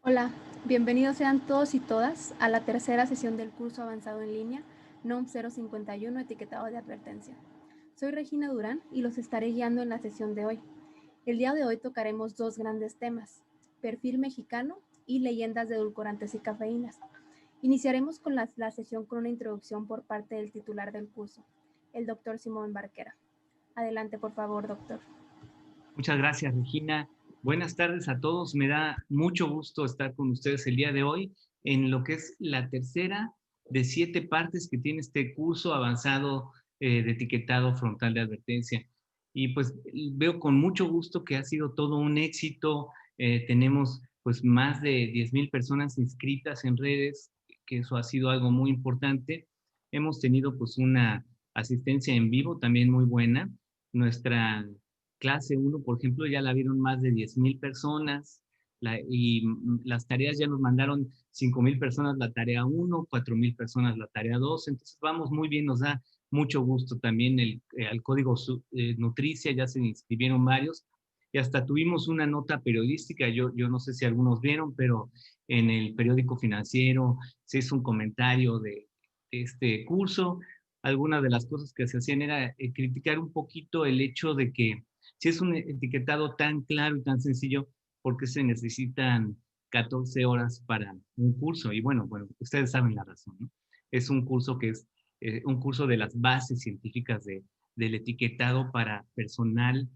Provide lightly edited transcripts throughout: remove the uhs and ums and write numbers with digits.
Hola, bienvenidos sean todos y todas a la tercera sesión del curso avanzado en línea NOM 051 etiquetado de advertencia. Soy Regina Durán y los estaré guiando en la sesión de hoy. El día de hoy tocaremos dos grandes temas, perfil mexicano y leyendas de edulcorantes y cafeínas. Iniciaremos con la sesión con una introducción por parte del titular del curso, el doctor Simón Barquera. Adelante, por favor, doctor. Muchas gracias, Regina. Buenas tardes a todos. Me da mucho gusto estar con ustedes el día de hoy en lo que es la tercera de 7 partes que tiene este curso avanzado de etiquetado frontal de advertencia. Y pues veo con mucho gusto que ha sido todo un éxito. Tenemos pues más de 10,000 personas inscritas en redes, que eso ha sido algo muy importante. Hemos tenido pues una asistencia en vivo también muy buena. Nuestra clase uno, por ejemplo, ya la vieron más de 10,000 personas las tareas ya nos mandaron 5,000 personas la tarea 1, 4,000 personas la tarea 2, entonces vamos muy bien, nos da mucho gusto también al código Nutricia, ya se inscribieron varios y hasta tuvimos una nota periodística, yo no sé si algunos vieron, pero en el periódico Financiero se hizo un comentario de este curso. Algunas de las cosas que se hacían era criticar un poquito el hecho de que si es un etiquetado tan claro y tan sencillo, ¿por qué se necesitan 14 horas para un curso? Y bueno, ustedes saben la razón, ¿no? Es un curso que es un curso de las bases científicas del etiquetado para personal,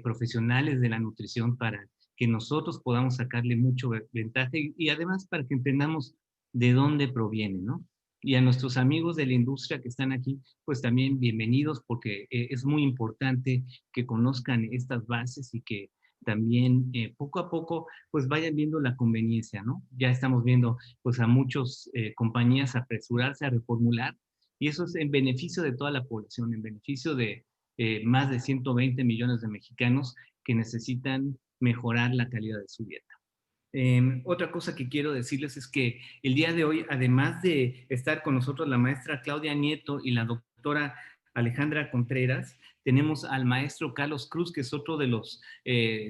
profesionales de la nutrición, para que nosotros podamos sacarle mucho ventaja y además para que entendamos de dónde proviene, ¿no? Y a nuestros amigos de la industria que están aquí, pues también bienvenidos porque es muy importante que conozcan estas bases y que también poco a poco pues vayan viendo la conveniencia, ¿no? Ya estamos viendo pues a muchas compañías apresurarse a reformular y eso es en beneficio de toda la población, en beneficio de más de 120 millones de mexicanos que necesitan mejorar la calidad de su dieta. Otra cosa que quiero decirles es que el día de hoy, además de estar con nosotros la maestra Claudia Nieto y la doctora Alejandra Contreras, tenemos al maestro Carlos Cruz, que es otro de los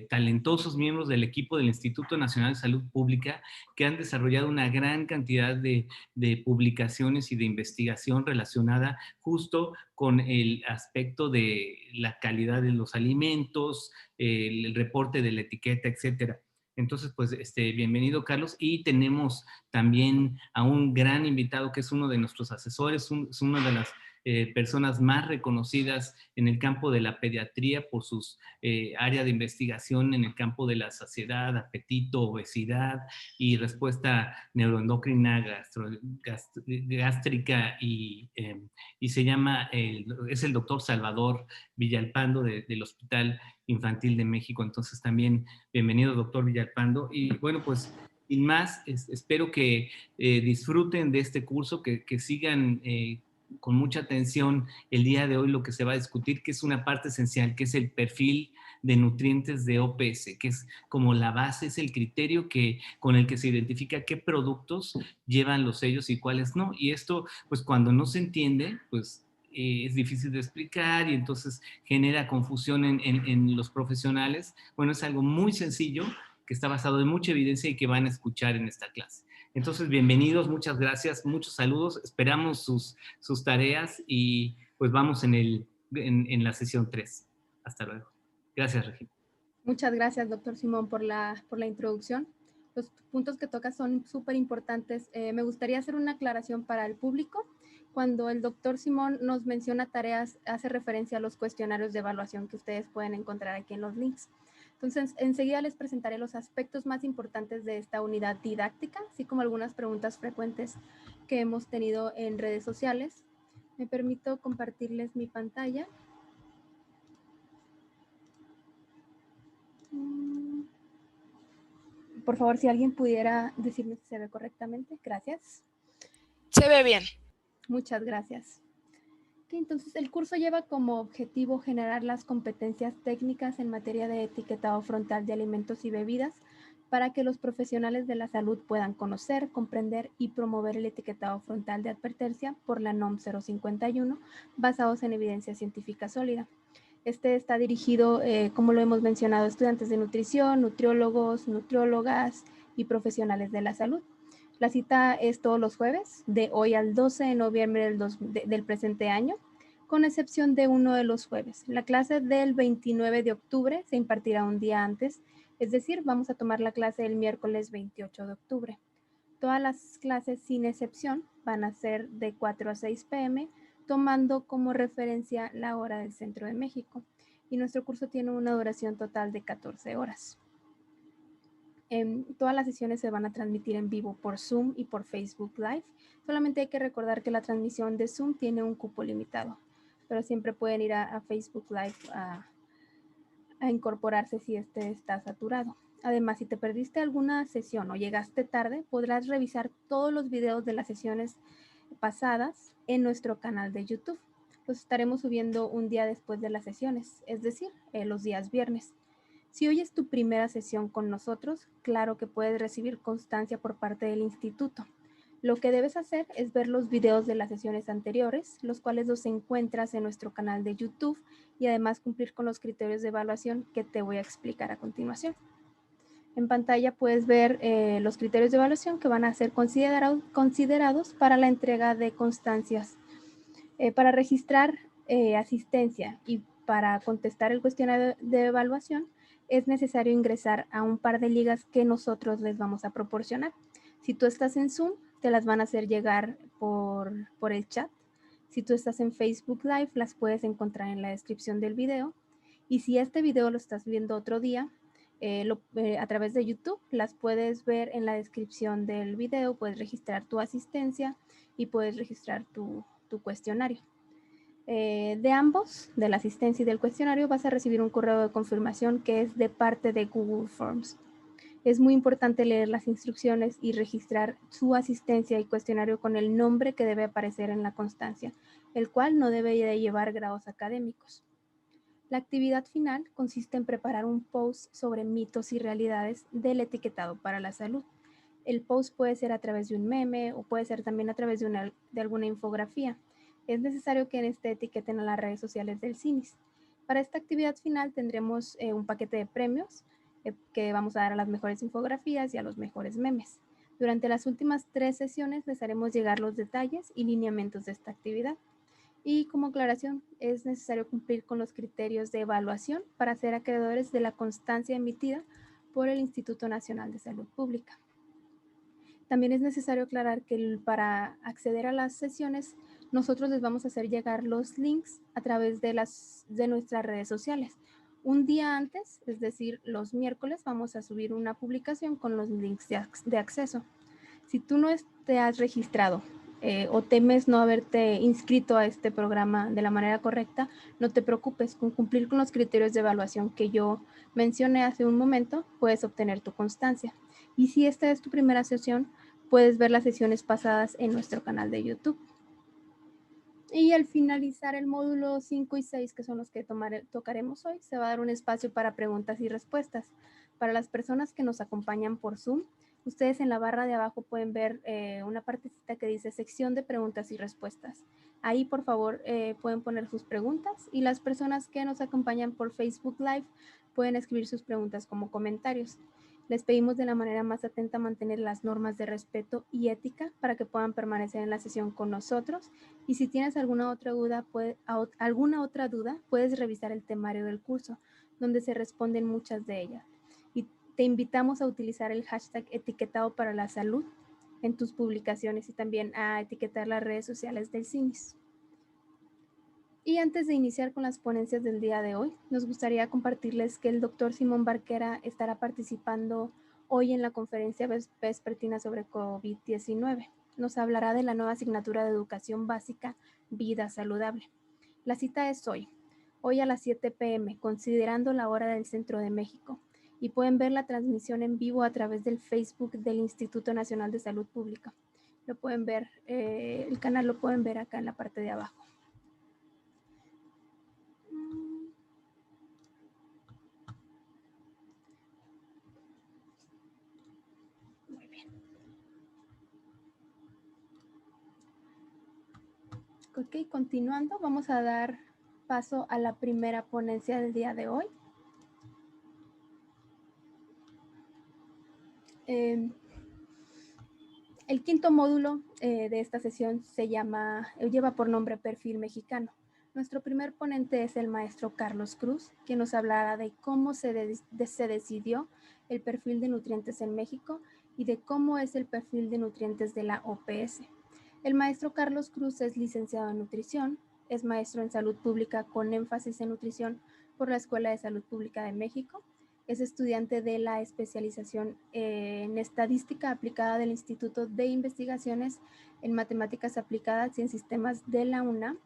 talentosos miembros del equipo del Instituto Nacional de Salud Pública, que han desarrollado una gran cantidad de publicaciones y de investigación relacionada justo con el aspecto de la calidad de los alimentos, el reporte de la etiqueta, etcétera. Entonces, pues, bienvenido, Carlos. Y tenemos también a un gran invitado que es uno de nuestros asesores, es una de las personas más reconocidas en el campo de la pediatría por sus áreas de investigación en el campo de la saciedad, apetito, obesidad y respuesta neuroendocrina, gástrica y se llama, es el doctor Salvador Villalpando del Hospital Infantil de México. Entonces también bienvenido, doctor Villalpando. Y bueno, pues, sin más, espero que disfruten de este curso, que sigan con mucha atención el día de hoy lo que se va a discutir, que es una parte esencial, que es el perfil de nutrientes de OPS, que es como la base, es el criterio con el que se identifica qué productos llevan los sellos y cuáles no. Y esto, pues cuando no se entiende, pues es difícil de explicar y entonces genera confusión en los profesionales. Bueno, es algo muy sencillo que está basado en mucha evidencia y que van a escuchar en esta clase. Entonces, bienvenidos, muchas gracias, muchos saludos, esperamos sus tareas y pues vamos en la sesión 3. Hasta luego. Gracias, Regina. Muchas gracias, doctor Simón, por la introducción. Los puntos que tocas son súper importantes. Me gustaría hacer una aclaración para el público. Cuando el doctor Simón nos menciona tareas, hace referencia a los cuestionarios de evaluación que ustedes pueden encontrar aquí en los links. Entonces, enseguida les presentaré los aspectos más importantes de esta unidad didáctica, así como algunas preguntas frecuentes que hemos tenido en redes sociales. Me permito compartirles mi pantalla. Por favor, si alguien pudiera decirme si se ve correctamente. Gracias. Se ve bien. Muchas gracias. Okay, entonces, el curso lleva como objetivo generar las competencias técnicas en materia de etiquetado frontal de alimentos y bebidas para que los profesionales de la salud puedan conocer, comprender y promover el etiquetado frontal de advertencia por la NOM 051 basados en evidencia científica sólida. Este está dirigido, como lo hemos mencionado, a estudiantes de nutrición, nutriólogos, nutriólogas, y profesionales de la salud. La cita es todos los jueves, de hoy al 12 de noviembre del presente año, con excepción de uno de los jueves. La clase del 29 de octubre se impartirá un día antes, es decir, vamos a tomar la clase el miércoles 28 de octubre. Todas las clases, sin excepción, van a ser de 4 a 6 p.m., tomando como referencia la hora del centro de México. Y nuestro curso tiene una duración total de 14 horas. Todas las sesiones se van a transmitir en vivo por Zoom y por Facebook Live. Solamente hay que recordar que la transmisión de Zoom tiene un cupo limitado, pero siempre pueden ir a Facebook Live a incorporarse si este está saturado. Además, si te perdiste alguna sesión o llegaste tarde, podrás revisar todos los videos de las sesiones pasadas en nuestro canal de YouTube. Los estaremos subiendo un día después de las sesiones, es decir, los días viernes. Si hoy es tu primera sesión con nosotros, claro que puedes recibir constancia por parte del instituto. Lo que debes hacer es ver los videos de las sesiones anteriores, los cuales los encuentras en nuestro canal de YouTube, y además cumplir con los criterios de evaluación que te voy a explicar a continuación. En pantalla puedes ver los criterios de evaluación que van a ser considerados para la entrega de constancias. Para registrar asistencia y para contestar el cuestionario de evaluación, es necesario ingresar a un par de ligas que nosotros les vamos a proporcionar. Si tú estás en Zoom, te las van a hacer llegar por el chat. Si tú estás en Facebook Live, las puedes encontrar en la descripción del video. Y si este video lo estás viendo otro día, a través de YouTube, las puedes ver en la descripción del video, puedes registrar tu asistencia y puedes registrar tu cuestionario. De ambos, de la asistencia y del cuestionario, vas a recibir un correo de confirmación que es de parte de Google Forms. Es muy importante leer las instrucciones y registrar su asistencia y cuestionario con el nombre que debe aparecer en la constancia, el cual no debe de llevar grados académicos. La actividad final consiste en preparar un post sobre mitos y realidades del etiquetado para la salud. El post puede ser a través de un meme o puede ser también a través de alguna infografía. Es necesario que etiqueten a las redes sociales del CINIS. Para esta actividad final tendremos un paquete de premios que vamos a dar a las mejores infografías y a los mejores memes. Durante las últimas 3 sesiones les haremos llegar los detalles y lineamientos de esta actividad. Y como aclaración, es necesario cumplir con los criterios de evaluación para ser acreedores de la constancia emitida por el Instituto Nacional de Salud Pública. También es necesario aclarar que para acceder a las sesiones, nosotros les vamos a hacer llegar los links a través de nuestras redes sociales. Un día antes, es decir, los miércoles, vamos a subir una publicación con los links de acceso. Si tú no te has registrado o temes no haberte inscrito a este programa de la manera correcta, no te preocupes. Con cumplir con los criterios de evaluación que yo mencioné hace un momento, puedes obtener tu constancia. Y si esta es tu primera sesión, puedes ver las sesiones pasadas en nuestro canal de YouTube. Y al finalizar el módulo 5 y 6, que son los que tocaremos hoy, se va a dar un espacio para preguntas y respuestas. Para las personas que nos acompañan por Zoom, ustedes en la barra de abajo pueden ver una partecita que dice sección de preguntas y respuestas. Ahí, por favor, pueden poner sus preguntas, y las personas que nos acompañan por Facebook Live pueden escribir sus preguntas como comentarios. Les pedimos de la manera más atenta mantener las normas de respeto y ética para que puedan permanecer en la sesión con nosotros. Y si tienes alguna otra duda, puedes revisar el temario del curso, donde se responden muchas de ellas. Y te invitamos a utilizar el hashtag etiquetado para la salud en tus publicaciones y también a etiquetar las redes sociales del CINIS. Y antes de iniciar con las ponencias del día de hoy, nos gustaría compartirles que el doctor Simón Barquera estará participando hoy en la conferencia vespertina sobre COVID-19. Nos hablará de la nueva asignatura de educación básica, Vida Saludable. La cita es hoy a las 7 p.m., considerando la hora del centro de México. Y pueden ver la transmisión en vivo a través del Facebook del Instituto Nacional de Salud Pública. Lo pueden ver, el canal lo pueden ver acá en la parte de abajo. Muy bien. Ok, continuando, vamos a dar paso a la primera ponencia del día de hoy. El quinto módulo de esta sesión lleva por nombre Perfil Mexicano. Nuestro primer ponente es el maestro Carlos Cruz, quien nos hablará de cómo se decidió el perfil de nutrientes en México y de cómo es el perfil de nutrientes de la OPS. El maestro Carlos Cruz es licenciado en nutrición, es maestro en salud pública con énfasis en nutrición por la Escuela de Salud Pública de México. Es estudiante de la especialización en estadística aplicada del Instituto de Investigaciones en Matemáticas Aplicadas y en Sistemas de la UNAM.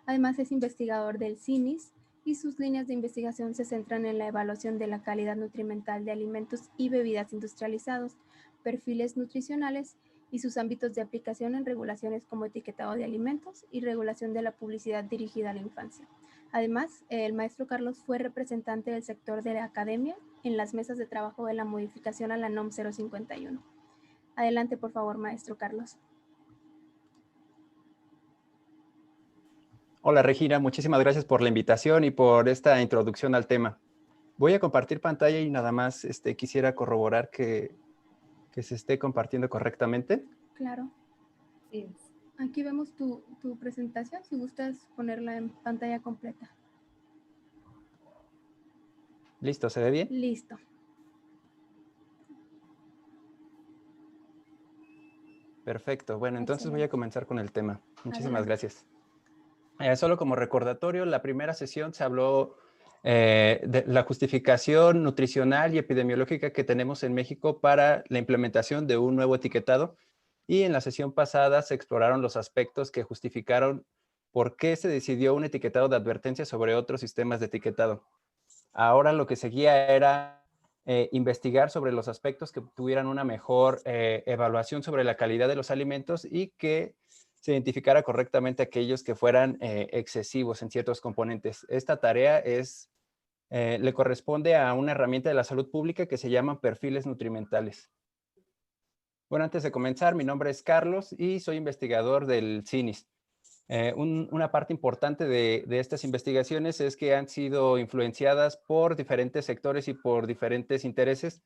Además, es investigador del CINIS y sus líneas de investigación se centran en la evaluación de la calidad nutrimental de alimentos y bebidas industrializados, perfiles nutricionales y sus ámbitos de aplicación en regulaciones como etiquetado de alimentos y regulación de la publicidad dirigida a la infancia. Además, el maestro Carlos fue representante del sector de la academia en las mesas de trabajo de la modificación a la NOM 051. Adelante, por favor, maestro Carlos. Hola Regina, muchísimas gracias por la invitación y por esta introducción al tema. Voy a compartir pantalla y nada más quisiera corroborar que se esté compartiendo correctamente. Claro. Sí. Aquí vemos tu presentación, si gustas ponerla en pantalla completa. ¿Listo? ¿Se ve bien? Listo. Perfecto. Bueno, entonces Excelente. voy a comenzar con el tema. Muchísimas Adelante. gracias. Solo como recordatorio, la primera sesión se habló de la justificación nutricional y epidemiológica que tenemos en México para la implementación de un nuevo etiquetado. Y en la sesión pasada se exploraron los aspectos que justificaron por qué se decidió un etiquetado de advertencia sobre otros sistemas de etiquetado. Ahora lo que seguía era investigar sobre los aspectos que tuvieran una mejor evaluación sobre la calidad de los alimentos y que se identificara correctamente aquellos que fueran excesivos en ciertos componentes. Esta tarea le corresponde a una herramienta de la salud pública que se llama perfiles nutrimentales. Bueno, antes de comenzar, mi nombre es Carlos y soy investigador del CINIS. Una parte importante de estas investigaciones es que han sido influenciadas por diferentes sectores y por diferentes intereses.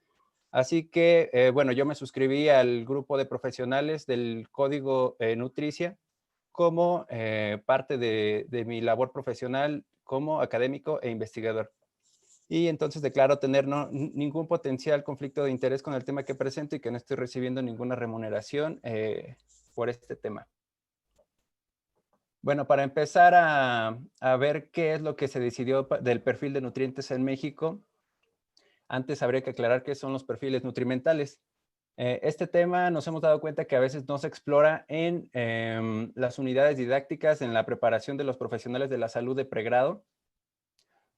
Así que, bueno, yo me suscribí al grupo de profesionales del Código Nutricia como parte de mi labor profesional como académico e investigador. Y entonces declaro tener ningún potencial conflicto de interés con el tema que presento y que no estoy recibiendo ninguna remuneración por este tema. Bueno, para empezar a ver qué es lo que se decidió del perfil de nutrientes en México, antes habría que aclarar qué son los perfiles nutrimentales. Este tema nos hemos dado cuenta que a veces no se explora en las unidades didácticas en la preparación de los profesionales de la salud de pregrado,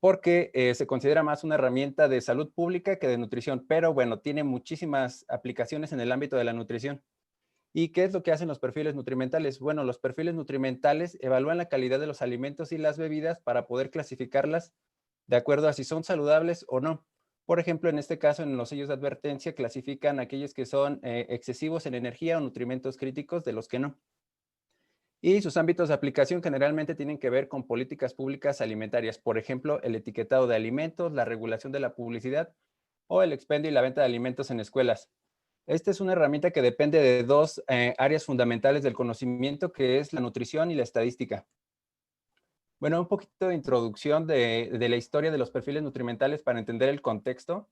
porque se considera más una herramienta de salud pública que de nutrición, pero bueno, tiene muchísimas aplicaciones en el ámbito de la nutrición. ¿Y qué es lo que hacen los perfiles nutrimentales? Bueno, los perfiles nutrimentales evalúan la calidad de los alimentos y las bebidas para poder clasificarlas de acuerdo a si son saludables o no. Por ejemplo, en este caso, en los sellos de advertencia, clasifican aquellos que son excesivos en energía o nutrimentos críticos de los que no. Y sus ámbitos de aplicación generalmente tienen que ver con políticas públicas alimentarias. Por ejemplo, el etiquetado de alimentos, la regulación de la publicidad o el expendio y la venta de alimentos en escuelas. Esta es una herramienta que depende de dos áreas fundamentales del conocimiento, que es la nutrición y la estadística. Bueno, un poquito de introducción de la historia de los perfiles nutrimentales para entender el contexto.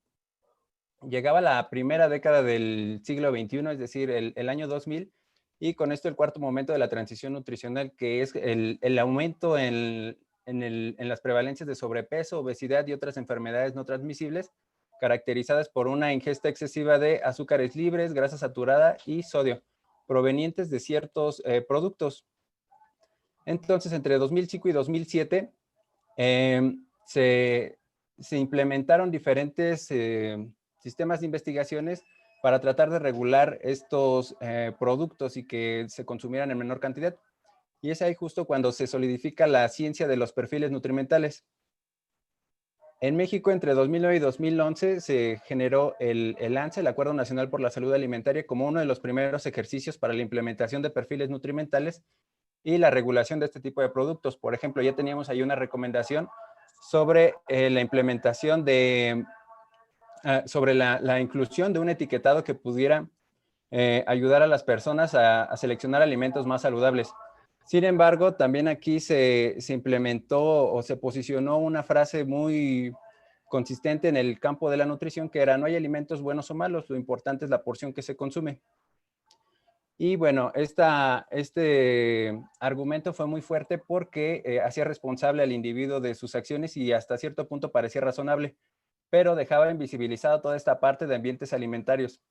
Llegaba la primera década del siglo XXI, es decir, el año 2000, y con esto el cuarto momento de la transición nutricional, que es el aumento en las prevalencias de sobrepeso, obesidad y otras enfermedades no transmisibles, caracterizadas por una ingesta excesiva de azúcares libres, grasa saturada y sodio, provenientes de ciertos productos. Entonces, entre 2005 y 2007, se implementaron diferentes sistemas de investigaciones para tratar de regular estos productos y que se consumieran en menor cantidad. Y es ahí justo cuando se solidifica la ciencia de los perfiles nutrimentales. En México, entre 2009 y 2011, se generó el ANSE, el Acuerdo Nacional por la Salud Alimentaria, como uno de los primeros ejercicios para la implementación de perfiles nutrimentales y la regulación de este tipo de productos. Por ejemplo, ya teníamos ahí una recomendación sobre la implementación de sobre la inclusión de un etiquetado que pudiera ayudar a las personas a seleccionar alimentos más saludables. Sin embargo, también aquí se implementó o se posicionó una frase muy consistente en el campo de la nutrición, que era: no hay alimentos buenos o malos, lo importante es la porción que se consume. Y bueno, este argumento fue muy fuerte porque hacía responsable al individuo de sus acciones y hasta cierto punto parecía razonable, pero dejaba invisibilizada toda esta parte de ambientes alimentarios.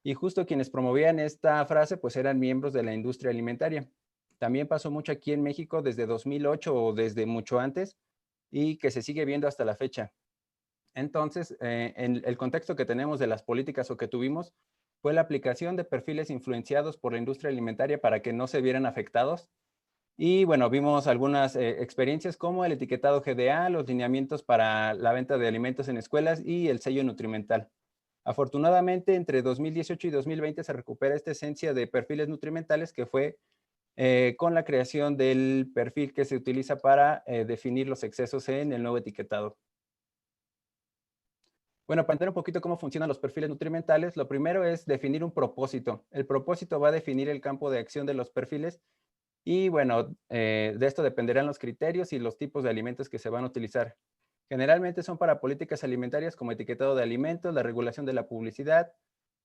Y justo quienes promovían esta frase pues eran miembros de la industria alimentaria. También pasó mucho aquí en México desde 2008 o desde mucho antes, y que se sigue viendo hasta la fecha. Entonces, en el contexto que tenemos de las políticas o que tuvimos fue la aplicación de perfiles influenciados por la industria alimentaria para que no se vieran afectados. Y bueno, vimos algunas experiencias como el etiquetado GDA, los lineamientos para la venta de alimentos en escuelas y el sello nutrimental. Afortunadamente, entre 2018 y 2020 se recupera esta esencia de perfiles nutrimentales, que fue con la creación del perfil que se utiliza para definir los excesos en el nuevo etiquetado. Bueno, para entender un poquito cómo funcionan los perfiles nutrimentales, lo primero es definir un propósito. El propósito va a definir el campo de acción de los perfiles y bueno, de esto dependerán los criterios y los tipos de alimentos que se van a utilizar. Generalmente son para políticas alimentarias como etiquetado de alimentos, la regulación de la publicidad,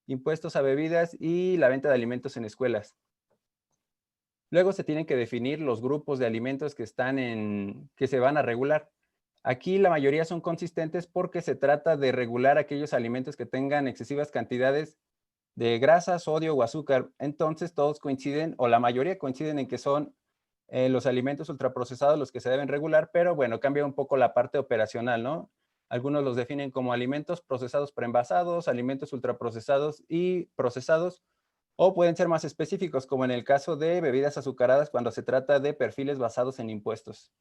impuestos a bebidas y la venta de alimentos en escuelas. Luego se tienen que definir los grupos de alimentos que se van a regular. Aquí la mayoría son consistentes porque se trata de regular aquellos alimentos que tengan excesivas cantidades de grasa, sodio o azúcar. Entonces todos coinciden, o la mayoría coinciden en que son los alimentos ultraprocesados los que se deben regular, pero bueno, cambia un poco la parte operacional, ¿no? Algunos los definen como alimentos procesados preenvasados, alimentos ultraprocesados y procesados, o pueden ser más específicos, como en el caso de bebidas azucaradas cuando se trata de perfiles basados en impuestos.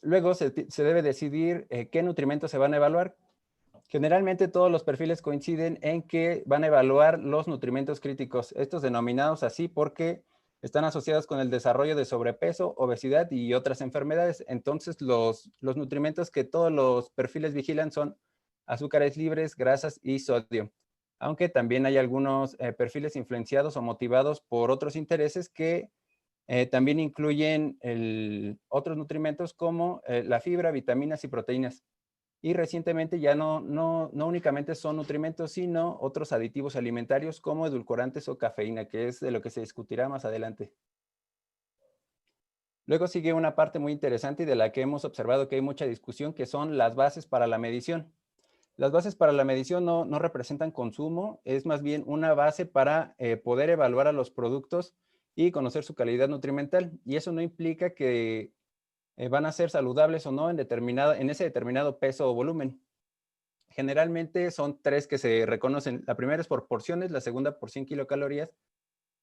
Luego se debe decidir qué nutrimentos se van a evaluar. Generalmente todos los perfiles coinciden en que van a evaluar los nutrimentos críticos, estos denominados así porque están asociados con el desarrollo de sobrepeso, obesidad y otras enfermedades. Entonces los nutrimentos que todos los perfiles vigilan son azúcares libres, grasas y sodio. Aunque también hay algunos perfiles influenciados o motivados por otros intereses que también incluyen otros nutrimentos como la fibra, vitaminas y proteínas. Y recientemente ya no únicamente son nutrimentos, sino otros aditivos alimentarios como edulcorantes o cafeína, que es de lo que se discutirá más adelante. Luego sigue una parte muy interesante y de la que hemos observado que hay mucha discusión, que son las bases para la medición. Las bases para la medición no representan consumo, es más bien una base para poder evaluar a los productos y conocer su calidad nutrimental. Y eso no implica que van a ser saludables o no en ese determinado peso o volumen. Generalmente son tres que se reconocen. La primera es por porciones, la segunda por 100 kilocalorías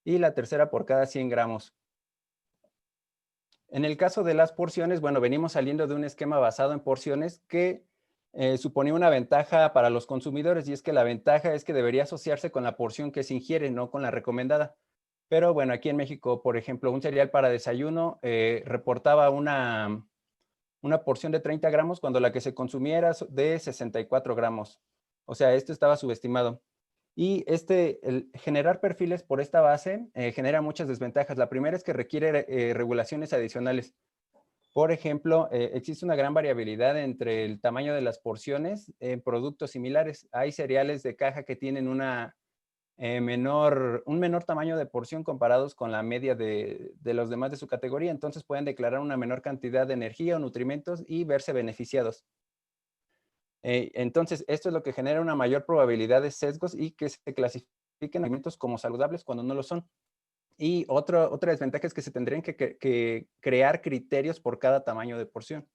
y la tercera por cada 100 gramos. En el caso de las porciones, bueno, venimos saliendo de un esquema basado en porciones que suponía una ventaja para los consumidores, y es que la ventaja es que debería asociarse con la porción que se ingiere, no con la recomendada. Pero bueno, aquí en México, por ejemplo, un cereal para desayuno reportaba una porción de 30 gramos cuando la que se consumía era de 64 gramos. O sea, esto estaba subestimado. Y el generar perfiles por esta base genera muchas desventajas. La primera es que requiere regulaciones adicionales. Por ejemplo, existe una gran variabilidad entre el tamaño de las porciones en productos similares. Hay cereales de caja que tienen un menor tamaño de porción comparados con la media de los demás de su categoría. Entonces pueden declarar una menor cantidad de energía o nutrimentos y verse beneficiados. Entonces, esto es lo que genera una mayor probabilidad de sesgos y que se clasifiquen alimentos como saludables cuando no lo son. Y otra desventaja es que se tendrían que crear criterios por cada tamaño de porción.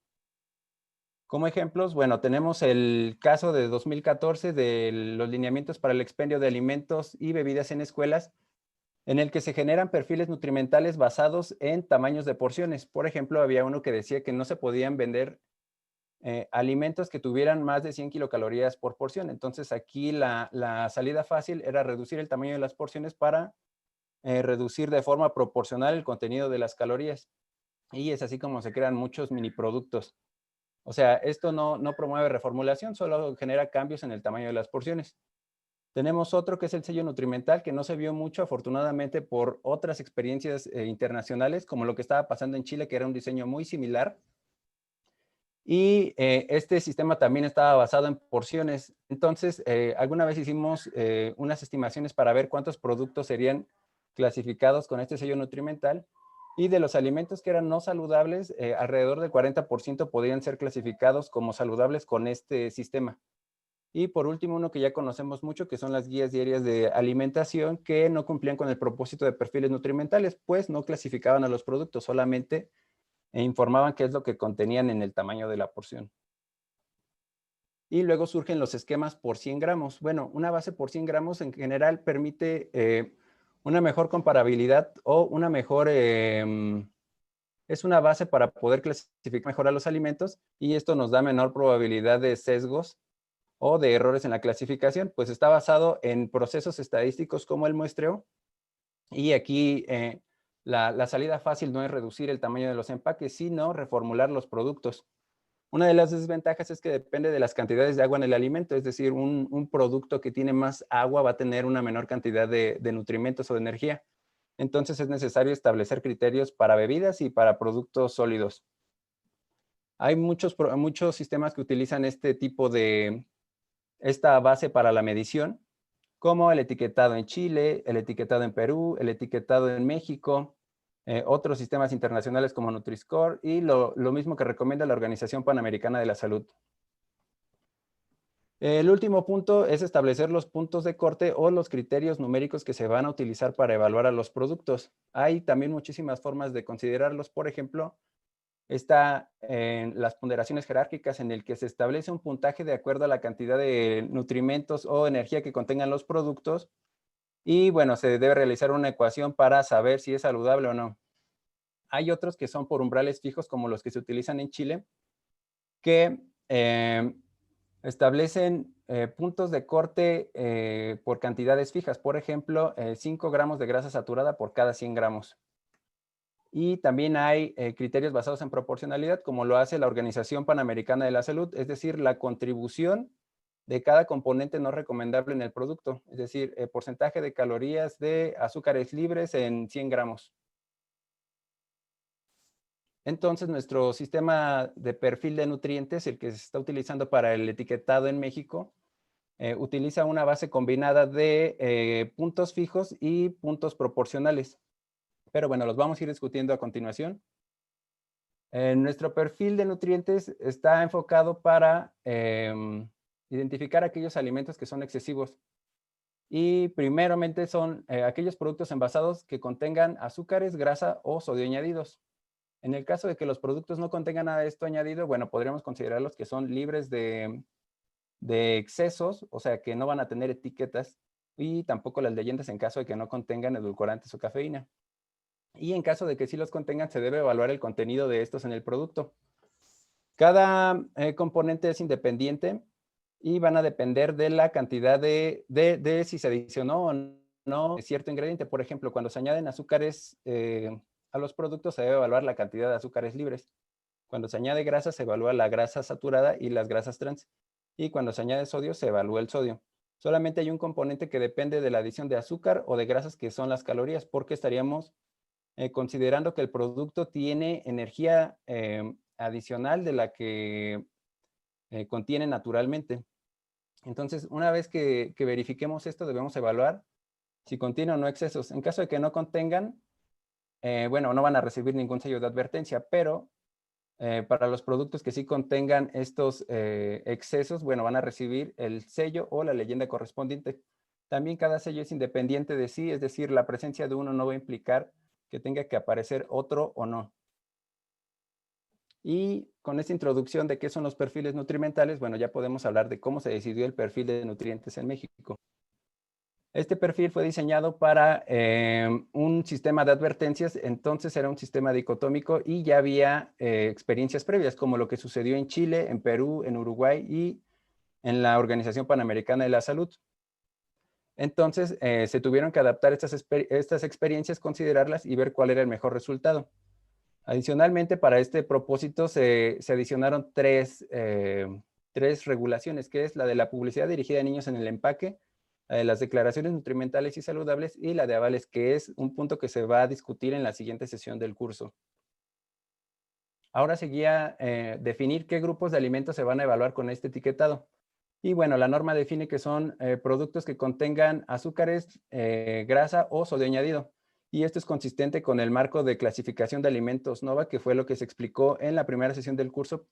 Como ejemplos, bueno, tenemos el caso de 2014 de los lineamientos para el expendio de alimentos y bebidas en escuelas, en el que se generan perfiles nutrimentales basados en tamaños de porciones. Por ejemplo, había uno que decía que no se podían vender alimentos que tuvieran más de 100 kilocalorías por porción. Entonces aquí la salida fácil era reducir el tamaño de las porciones para reducir de forma proporcional el contenido de las calorías. Y es así como se crean muchos mini productos. O sea, esto no promueve reformulación, solo genera cambios en el tamaño de las porciones. Tenemos otro que es el sello nutrimental, que no se vio mucho, afortunadamente, por otras experiencias internacionales, como lo que estaba pasando en Chile, que era un diseño muy similar. Y este sistema también estaba basado en porciones. Entonces, alguna vez hicimos unas estimaciones para ver cuántos productos serían clasificados con este sello nutrimental. Y de los alimentos que eran no saludables, alrededor del 40% podrían ser clasificados como saludables con este sistema. Y por último, uno que ya conocemos mucho, que son las guías diarias de alimentación, que no cumplían con el propósito de perfiles nutrimentales, pues no clasificaban a los productos, solamente informaban qué es lo que contenían en el tamaño de la porción. Y luego surgen los esquemas por 100 gramos. Bueno, una base por 100 gramos en general permite una mejor comparabilidad o una mejor... es una base para poder clasificar mejor a los alimentos y esto nos da menor probabilidad de sesgos o de errores en la clasificación, pues está basado en procesos estadísticos como el muestreo. Y aquí la salida fácil no es reducir el tamaño de los empaques, sino reformular los productos. Una de las desventajas es que depende de las cantidades de agua en el alimento, es decir, un producto que tiene más agua va a tener una menor cantidad de nutrimentos o de energía. Entonces es necesario establecer criterios para bebidas y para productos sólidos. Hay muchos sistemas que utilizan esta base para la medición, como el etiquetado en Chile, el etiquetado en Perú, el etiquetado en México, otros sistemas internacionales como Nutri-Score y lo mismo que recomienda la Organización Panamericana de la Salud. El último punto es establecer los puntos de corte o los criterios numéricos que se van a utilizar para evaluar a los productos. Hay también muchísimas formas de considerarlos. Por ejemplo, está en las ponderaciones jerárquicas en el que se establece un puntaje de acuerdo a la cantidad de nutrimentos o energía que contengan los productos. Y bueno, se debe realizar una ecuación para saber si es saludable o no. Hay otros que son por umbrales fijos, como los que se utilizan en Chile, que establecen puntos de corte por cantidades fijas. Por ejemplo, 5 gramos de grasa saturada por cada 100 gramos. Y también hay criterios basados en proporcionalidad, como lo hace la Organización Panamericana de la Salud, es decir, la contribución de cada componente no recomendable en el producto, es decir, el porcentaje de calorías de azúcares libres en 100 gramos. Entonces, nuestro sistema de perfil de nutrientes, el que se está utilizando para el etiquetado en México, utiliza una base combinada de puntos fijos y puntos proporcionales. Pero bueno, los vamos a ir discutiendo a continuación. Nuestro perfil de nutrientes está enfocado para identificar aquellos alimentos que son excesivos. Y primeramente son aquellos productos envasados que contengan azúcares, grasa o sodio añadidos. En el caso de que los productos no contengan nada de esto añadido, bueno, podríamos considerarlos que son libres de excesos, o sea, que no van a tener etiquetas, y tampoco las leyendas en caso de que no contengan edulcorantes o cafeína. Y en caso de que sí los contengan, se debe evaluar el contenido de estos en el producto. Cada componente es independiente y van a depender de la cantidad de si se adicionó o no cierto ingrediente. Por ejemplo, cuando se añaden azúcares a los productos, se debe evaluar la cantidad de azúcares libres. Cuando se añade grasa, se evalúa la grasa saturada y las grasas trans. Y cuando se añade sodio, se evalúa el sodio. Solamente hay un componente que depende de la adición de azúcar o de grasas, que son las calorías, porque estaríamos considerando que el producto tiene energía adicional de la que contiene naturalmente. Entonces, una vez que verifiquemos esto, debemos evaluar si contiene o no excesos. En caso de que no contengan, bueno, no van a recibir ningún sello de advertencia, pero para los productos que sí contengan estos excesos, bueno, van a recibir el sello o la leyenda correspondiente. También cada sello es independiente de sí, es decir, la presencia de uno no va a implicar que tenga que aparecer otro o no. Y con esta introducción de qué son los perfiles nutrimentales, bueno, ya podemos hablar de cómo se decidió el perfil de nutrientes en México. Este perfil fue diseñado para un sistema de advertencias, entonces era un sistema dicotómico y ya había experiencias previas, como lo que sucedió en Chile, en Perú, en Uruguay y en la Organización Panamericana de la Salud. Entonces, se tuvieron que adaptar estas experiencias, considerarlas y ver cuál era el mejor resultado. Adicionalmente, para este propósito se adicionaron tres regulaciones, que es la de la publicidad dirigida a niños en el empaque, la de las declaraciones nutrimentales y saludables y la de avales, que es un punto que se va a discutir en la siguiente sesión del curso. Ahora seguía definir qué grupos de alimentos se van a evaluar con este etiquetado. Y bueno, la norma define que son productos que contengan azúcares, grasa o sodio añadido. Y esto es consistente con el marco de clasificación de alimentos NOVA, que fue lo que se explicó en la primera sesión del curso.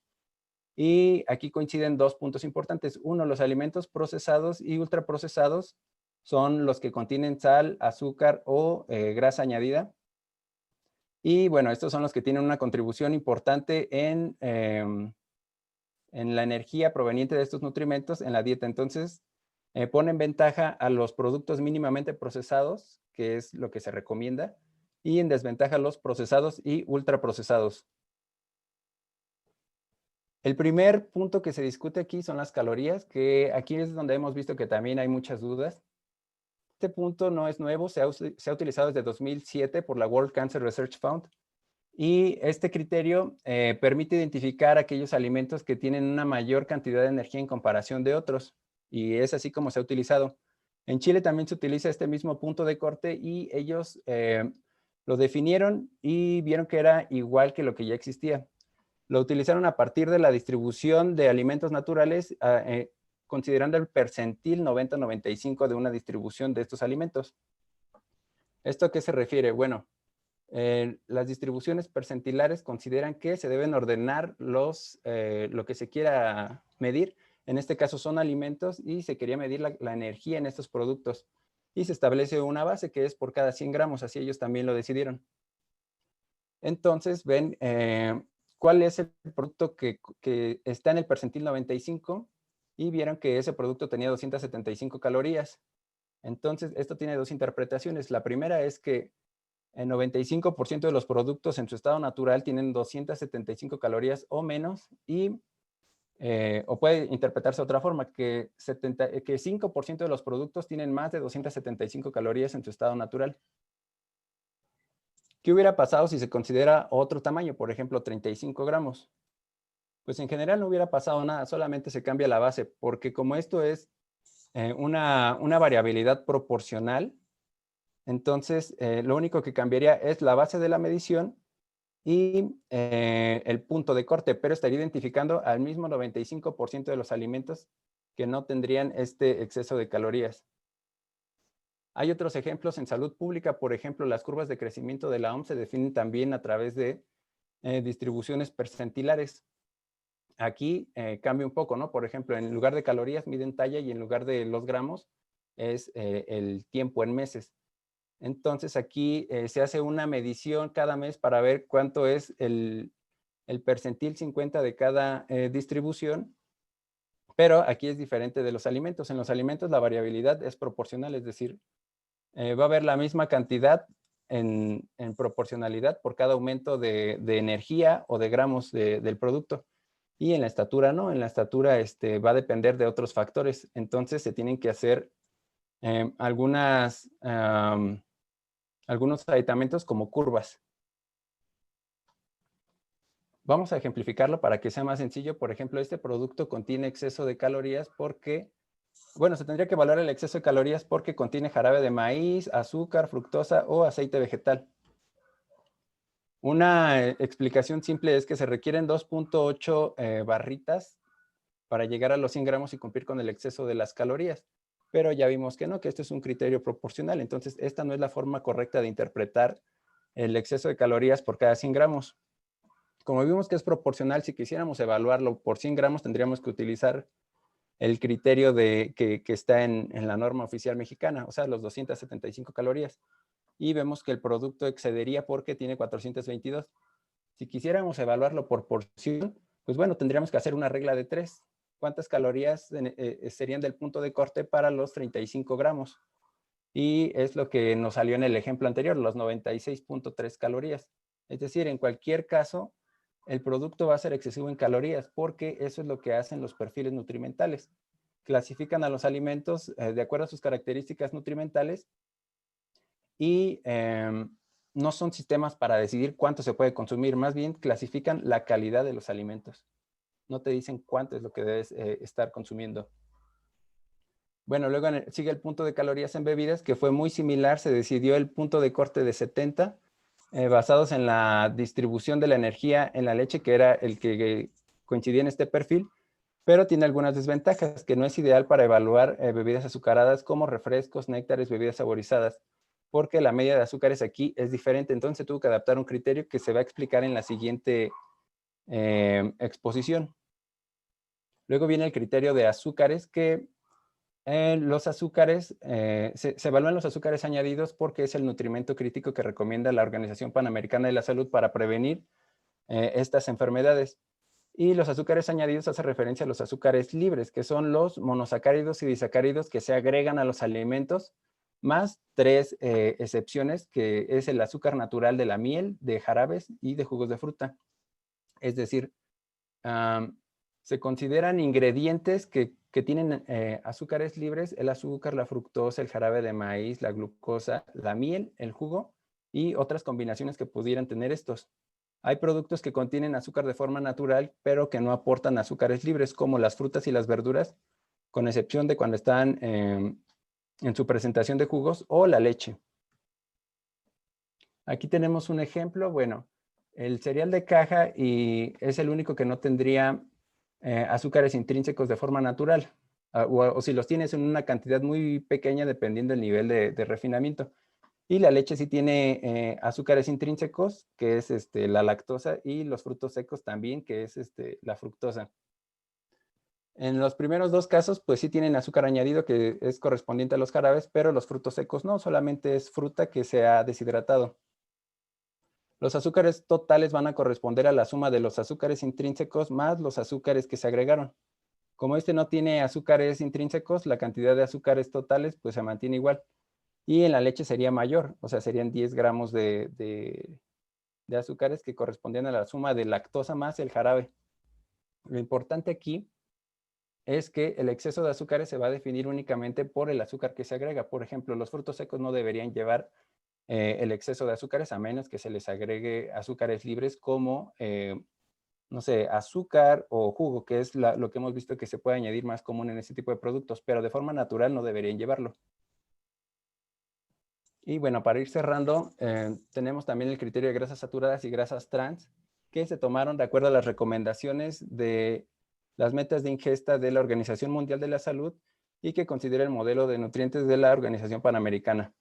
Y aquí coinciden dos puntos importantes. Uno, los alimentos procesados y ultraprocesados son los que contienen sal, azúcar o grasa añadida. Y bueno, estos son los que tienen una contribución importante en la energía proveniente de estos nutrimentos en la dieta. Entonces, pone en ventaja a los productos mínimamente procesados, que es lo que se recomienda, y en desventaja a los procesados y ultraprocesados. El primer punto que se discute aquí son las calorías, que aquí es donde hemos visto que también hay muchas dudas. Este punto no es nuevo, se ha utilizado desde 2007 por la World Cancer Research Fund. Y este criterio permite identificar aquellos alimentos que tienen una mayor cantidad de energía en comparación de otros. Y es así como se ha utilizado. En Chile también se utiliza este mismo punto de corte y ellos lo definieron y vieron que era igual que lo que ya existía. Lo utilizaron a partir de la distribución de alimentos naturales, considerando el percentil 90-95 de una distribución de estos alimentos. ¿Esto a qué se refiere? Bueno, las distribuciones percentilares consideran que se deben ordenar lo que se quiera medir. En este caso son alimentos y se quería medir la energía en estos productos. Y se establece una base que es por cada 100 gramos, así ellos también lo decidieron. Entonces ven cuál es el producto que está en el percentil 95 y vieron que ese producto tenía 275 calorías. Entonces esto tiene dos interpretaciones. La primera es que el 95% de los productos en su estado natural tienen 275 calorías o menos o puede interpretarse de otra forma, que 5% de los productos tienen más de 275 calorías en su estado natural. ¿Qué hubiera pasado si se considera otro tamaño, por ejemplo, 35 gramos? Pues en general no hubiera pasado nada, solamente se cambia la base, porque como esto es una variabilidad proporcional, entonces lo único que cambiaría es la base de la medición y el punto de corte, pero estaría identificando al mismo 95% de los alimentos que no tendrían este exceso de calorías. Hay otros ejemplos en salud pública, por ejemplo, las curvas de crecimiento de la OMS se definen también a través de distribuciones percentilares. Aquí cambia un poco, ¿no? Por ejemplo, en lugar de calorías miden talla y en lugar de los gramos es el tiempo en meses. Entonces aquí se hace una medición cada mes para ver cuánto es el percentil 50 de cada distribución, pero aquí es diferente de los alimentos. En los alimentos la variabilidad es proporcional, es decir, va a haber la misma cantidad en proporcionalidad por cada aumento de energía o de gramos del producto. Y en la estatura no, en la estatura va a depender de otros factores. Entonces se tienen que hacer algunos aditamentos como curvas. Vamos a ejemplificarlo para que sea más sencillo. Por ejemplo, este producto contiene exceso de calorías porque, bueno, se tendría que evaluar el exceso de calorías porque contiene jarabe de maíz, azúcar, fructosa o aceite vegetal. Una explicación simple es que se requieren 2.8 barritas para llegar a los 100 gramos y cumplir con el exceso de las calorías. Pero ya vimos que no, que esto es un criterio proporcional. Entonces, esta no es la forma correcta de interpretar el exceso de calorías por cada 100 gramos. Como vimos que es proporcional, si quisiéramos evaluarlo por 100 gramos, tendríamos que utilizar el criterio que está en la norma oficial mexicana, o sea, los 275 calorías. Y vemos que el producto excedería porque tiene 422. Si quisiéramos evaluarlo por porción, pues bueno, tendríamos que hacer una regla de 3. ¿Cuántas calorías serían del punto de corte para los 35 gramos? Y es lo que nos salió en el ejemplo anterior, los 96.3 calorías. Es decir, en cualquier caso, el producto va a ser excesivo en calorías porque eso es lo que hacen los perfiles nutrimentales. Clasifican a los alimentos de acuerdo a sus características nutrimentales y no son sistemas para decidir cuánto se puede consumir, más bien clasifican la calidad de los alimentos. No te dicen cuánto es lo que debes estar consumiendo. Bueno, luego sigue el punto de calorías en bebidas, que fue muy similar. Se decidió el punto de corte de 70, basados en la distribución de la energía en la leche, que era el que coincidía en este perfil, pero tiene algunas desventajas, que no es ideal para evaluar bebidas azucaradas como refrescos, néctares, bebidas saborizadas, porque la media de azúcares aquí es diferente. Entonces tuvo que adaptar un criterio que se va a explicar en la siguiente exposición. Luego viene el criterio de azúcares, que los azúcares, se evalúan los azúcares añadidos porque es el nutrimento crítico que recomienda la Organización Panamericana de la Salud para prevenir estas enfermedades. Y los azúcares añadidos hace referencia a los azúcares libres, que son los monosacáridos y disacáridos que se agregan a los alimentos, más 3 excepciones, que es el azúcar natural de la miel, de jarabes y de jugos de fruta. Es decir, se consideran ingredientes que tienen azúcares libres: el azúcar, la fructosa, el jarabe de maíz, la glucosa, la miel, el jugo y otras combinaciones que pudieran tener estos. Hay productos que contienen azúcar de forma natural, pero que no aportan azúcares libres, como las frutas y las verduras, con excepción de cuando están en su presentación de jugos, o la leche. Aquí tenemos un ejemplo. Bueno, el cereal de caja y es el único que no tendría azúcares intrínsecos de forma natural, o si los tienes en una cantidad muy pequeña dependiendo del nivel de refinamiento. Y la leche sí tiene azúcares intrínsecos, que es la lactosa, y los frutos secos también, que es la fructosa. En los primeros 2 casos, pues sí tienen azúcar añadido, que es correspondiente a los jarabes, pero los frutos secos no, solamente es fruta que se ha deshidratado. Los azúcares totales van a corresponder a la suma de los azúcares intrínsecos más los azúcares que se agregaron. Como este no tiene azúcares intrínsecos, la cantidad de azúcares totales pues se mantiene igual. Y en la leche sería mayor, o sea, serían 10 gramos de azúcares que correspondían a la suma de lactosa más el jarabe. Lo importante aquí es que el exceso de azúcares se va a definir únicamente por el azúcar que se agrega. Por ejemplo, los frutos secos no deberían llevar el exceso de azúcares, a menos que se les agregue azúcares libres como, no sé, azúcar o jugo, que es lo que hemos visto que se puede añadir más común en este tipo de productos, pero de forma natural no deberían llevarlo. Y bueno, para ir cerrando, tenemos también el criterio de grasas saturadas y grasas trans, que se tomaron de acuerdo a las recomendaciones de las metas de ingesta de la Organización Mundial de la Salud y que considera el modelo de nutrientes de la Organización Panamericana.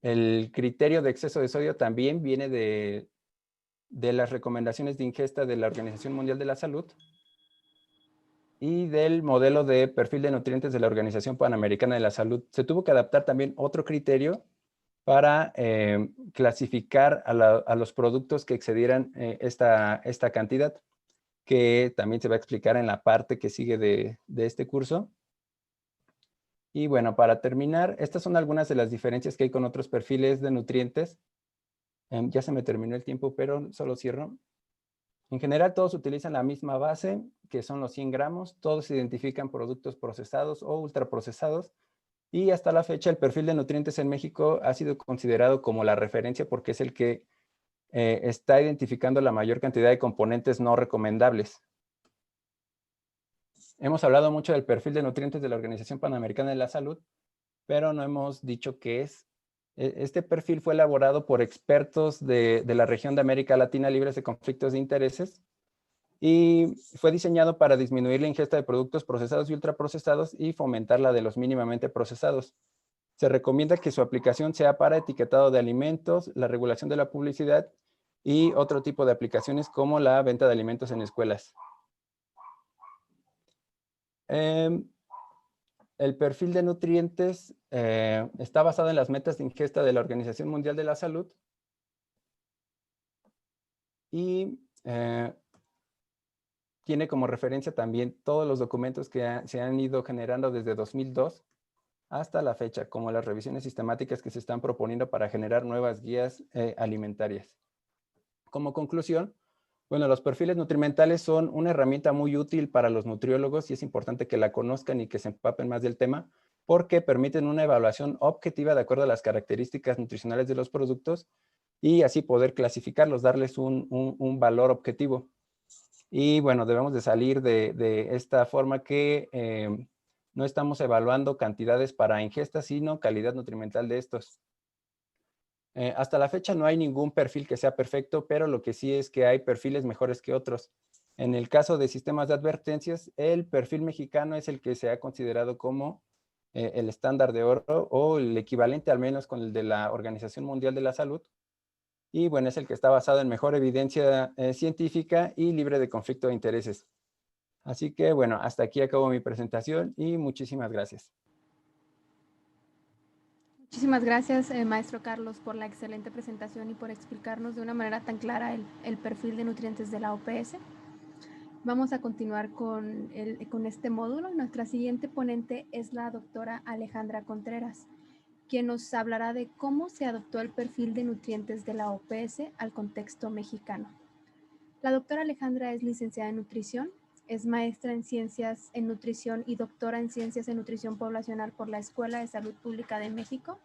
El criterio de exceso de sodio también viene de las recomendaciones de ingesta de la Organización Mundial de la Salud y del modelo de perfil de nutrientes de la Organización Panamericana de la Salud. Se tuvo que adaptar también otro criterio para clasificar a los productos que excedieran esta cantidad, que también se va a explicar en la parte que sigue de este curso. Y bueno, para terminar, estas son algunas de las diferencias que hay con otros perfiles de nutrientes. Ya se me terminó el tiempo, pero solo cierro. En general, todos utilizan la misma base, que son los 100 gramos. Todos identifican productos procesados o ultraprocesados. Y hasta la fecha, el perfil de nutrientes en México ha sido considerado como la referencia porque es el que está identificando la mayor cantidad de componentes no recomendables. Hemos hablado mucho del perfil de nutrientes de la Organización Panamericana de la Salud, pero no hemos dicho qué es. Este perfil fue elaborado por expertos de la región de América Latina libres de conflictos de intereses y fue diseñado para disminuir la ingesta de productos procesados y ultraprocesados y fomentar la de los mínimamente procesados. Se recomienda que su aplicación sea para etiquetado de alimentos, la regulación de la publicidad y otro tipo de aplicaciones como la venta de alimentos en escuelas. El perfil de nutrientes está basado en las metas de ingesta de la Organización Mundial de la Salud y tiene como referencia también todos los documentos que se han ido generando desde 2002 hasta la fecha, como las revisiones sistemáticas que se están proponiendo para generar nuevas guías alimentarias. Como conclusión, bueno, los perfiles nutrimentales son una herramienta muy útil para los nutriólogos y es importante que la conozcan y que se empapen más del tema, porque permiten una evaluación objetiva de acuerdo a las características nutricionales de los productos y así poder clasificarlos, darles un valor objetivo. Y bueno, debemos de salir de esta forma que no estamos evaluando cantidades para ingesta, sino calidad nutrimental de estos. Hasta la fecha no hay ningún perfil que sea perfecto, pero lo que sí es que hay perfiles mejores que otros. En el caso de sistemas de advertencias, el perfil mexicano es el que se ha considerado como el estándar de oro o el equivalente al menos con el de la Organización Mundial de la Salud. Y bueno, es el que está basado en mejor evidencia científica y libre de conflicto de intereses. Así que bueno, hasta aquí acabo mi presentación y muchísimas gracias. Muchísimas gracias, maestro Carlos, por la excelente presentación y por explicarnos de una manera tan clara el perfil de nutrientes de la OPS. Vamos a continuar con este módulo. Nuestra siguiente ponente es la doctora Alejandra Contreras, quien nos hablará de cómo se adoptó el perfil de nutrientes de la OPS al contexto mexicano. La doctora Alejandra es licenciada en nutrición, es maestra en ciencias en nutrición y doctora en ciencias en nutrición poblacional por la Escuela de Salud Pública de México.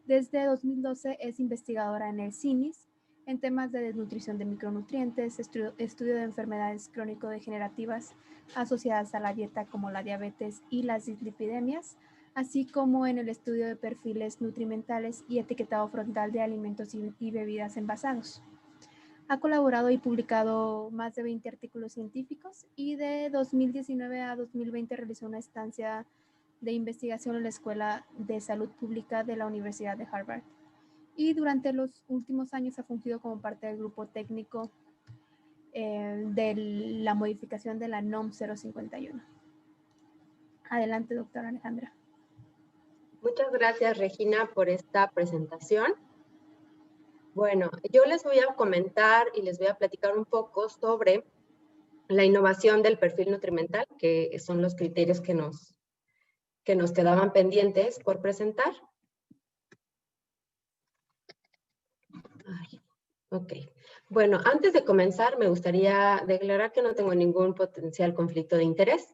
Desde 2012 es investigadora en el CINIS en temas de desnutrición de micronutrientes, estudio de enfermedades crónico-degenerativas asociadas a la dieta como la diabetes y las dislipidemias, así como en el estudio de perfiles nutrimentales y etiquetado frontal de alimentos y bebidas envasados. Ha colaborado y publicado más de 20 artículos científicos y de 2019 a 2020 realizó una estancia de investigación en la Escuela de Salud Pública de la Universidad de Harvard. Y durante los últimos años ha fungido como parte del grupo técnico de la modificación de la NOM 051. Adelante, doctora Alejandra. Muchas gracias, Regina, por esta presentación. Bueno, yo les voy a comentar y les voy a platicar un poco sobre la innovación del perfil nutrimental, que son los criterios que nos quedaban pendientes por presentar. Ok. Bueno, antes de comenzar, me gustaría declarar que no tengo ningún potencial conflicto de interés.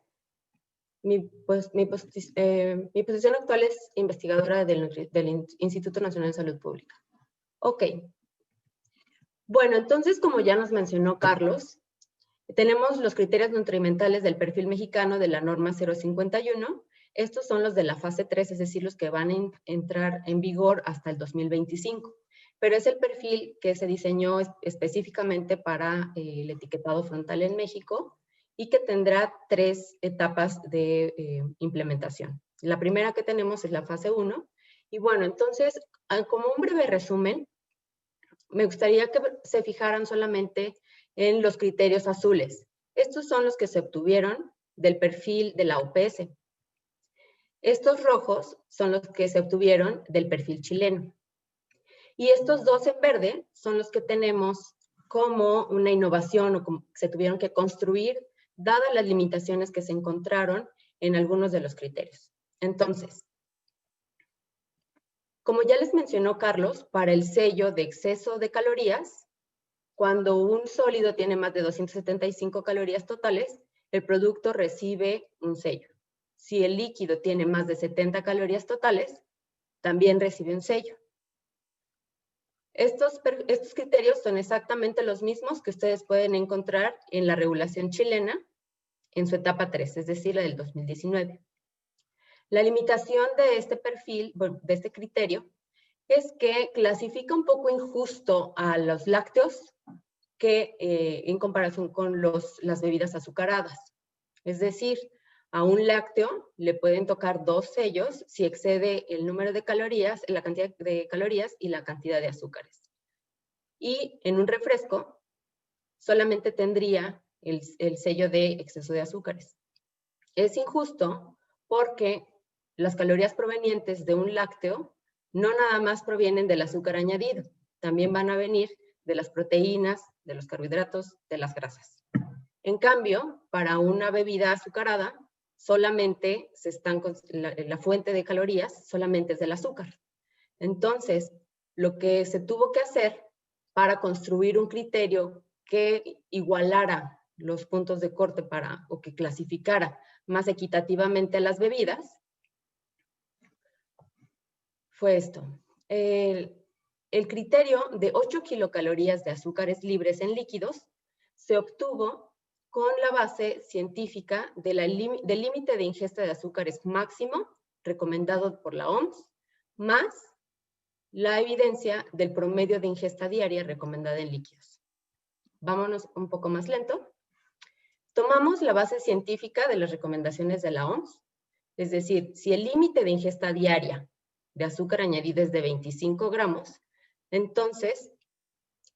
Mi posición actual es investigadora del Instituto Nacional de Salud Pública. Ok. Bueno, entonces, como ya nos mencionó Carlos, tenemos los criterios nutrimentales del perfil mexicano de la norma 051. Estos son los de la fase 3, es decir, los que van a entrar en vigor hasta el 2025. Pero es el perfil que se diseñó específicamente para el etiquetado frontal en México y que tendrá 3 etapas de implementación. La primera que tenemos es la fase 1. Y bueno, entonces, como un breve resumen, me gustaría que se fijaran solamente en los criterios azules. Estos son los que se obtuvieron del perfil de la OPS. Estos rojos son los que se obtuvieron del perfil chileno. Y estos dos en verde son los que tenemos como una innovación o como se tuvieron que construir dadas las limitaciones que se encontraron en algunos de los criterios. Entonces, como ya les mencionó Carlos, para el sello de exceso de calorías, cuando un sólido tiene más de 275 calorías totales, el producto recibe un sello. Si el líquido tiene más de 70 calorías totales, también recibe un sello. Estos criterios son exactamente los mismos que ustedes pueden encontrar en la regulación chilena en su etapa 3, es decir, la del 2019. La limitación de este perfil, de este criterio, es que clasifica un poco injusto a los lácteos que en comparación con las bebidas azucaradas. Es decir, a un lácteo le pueden tocar 2 sellos si excede el número de calorías, la cantidad de calorías y la cantidad de azúcares. Y en un refresco solamente tendría el sello de exceso de azúcares. Es injusto porque las calorías provenientes de un lácteo no nada más provienen del azúcar añadido, también van a venir de las proteínas, de los carbohidratos, de las grasas. En cambio, para una bebida azucarada, solamente la fuente de calorías solamente es del azúcar. Entonces, lo que se tuvo que hacer para construir un criterio que igualara los puntos de corte o que clasificara más equitativamente las bebidas, fue esto. El criterio de 8 kilocalorías de azúcares libres en líquidos se obtuvo con la base científica del límite de ingesta de azúcares máximo recomendado por la OMS, más la evidencia del promedio de ingesta diaria recomendada en líquidos. Vámonos un poco más lento. Tomamos la base científica de las recomendaciones de la OMS, es decir, si el límite de ingesta diaria de azúcar añadido es de 25 gramos, entonces,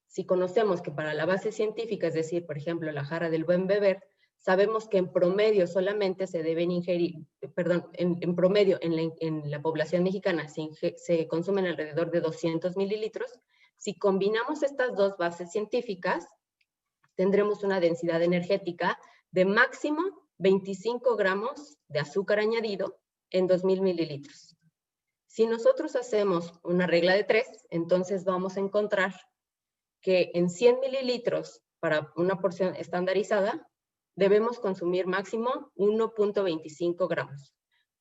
si conocemos que para la base científica, es decir, por ejemplo, la jarra del buen beber, sabemos que en promedio solamente se deben ingerir, en promedio en la población mexicana se consumen alrededor de 200 mililitros. Si combinamos estas dos bases científicas, tendremos una densidad energética de máximo 25 gramos de azúcar añadido en 2000 mililitros. Si nosotros hacemos una regla de 3, entonces vamos a encontrar que en 100 mililitros para una porción estandarizada, debemos consumir máximo 1.25 gramos.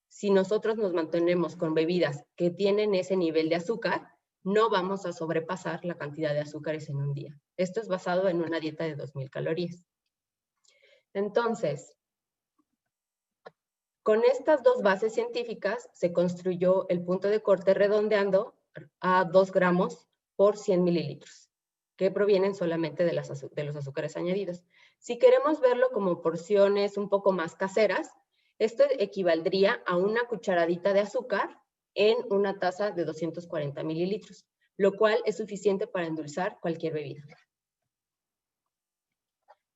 Si nosotros nos mantenemos con bebidas que tienen ese nivel de azúcar, no vamos a sobrepasar la cantidad de azúcares en un día. Esto es basado en una dieta de 2000 calorías. Entonces, con estas dos bases científicas se construyó el punto de corte redondeando a 2 gramos por 100 mililitros, que provienen solamente de los azúcares añadidos. Si queremos verlo como porciones un poco más caseras, esto equivaldría a una cucharadita de azúcar en una taza de 240 mililitros, lo cual es suficiente para endulzar cualquier bebida.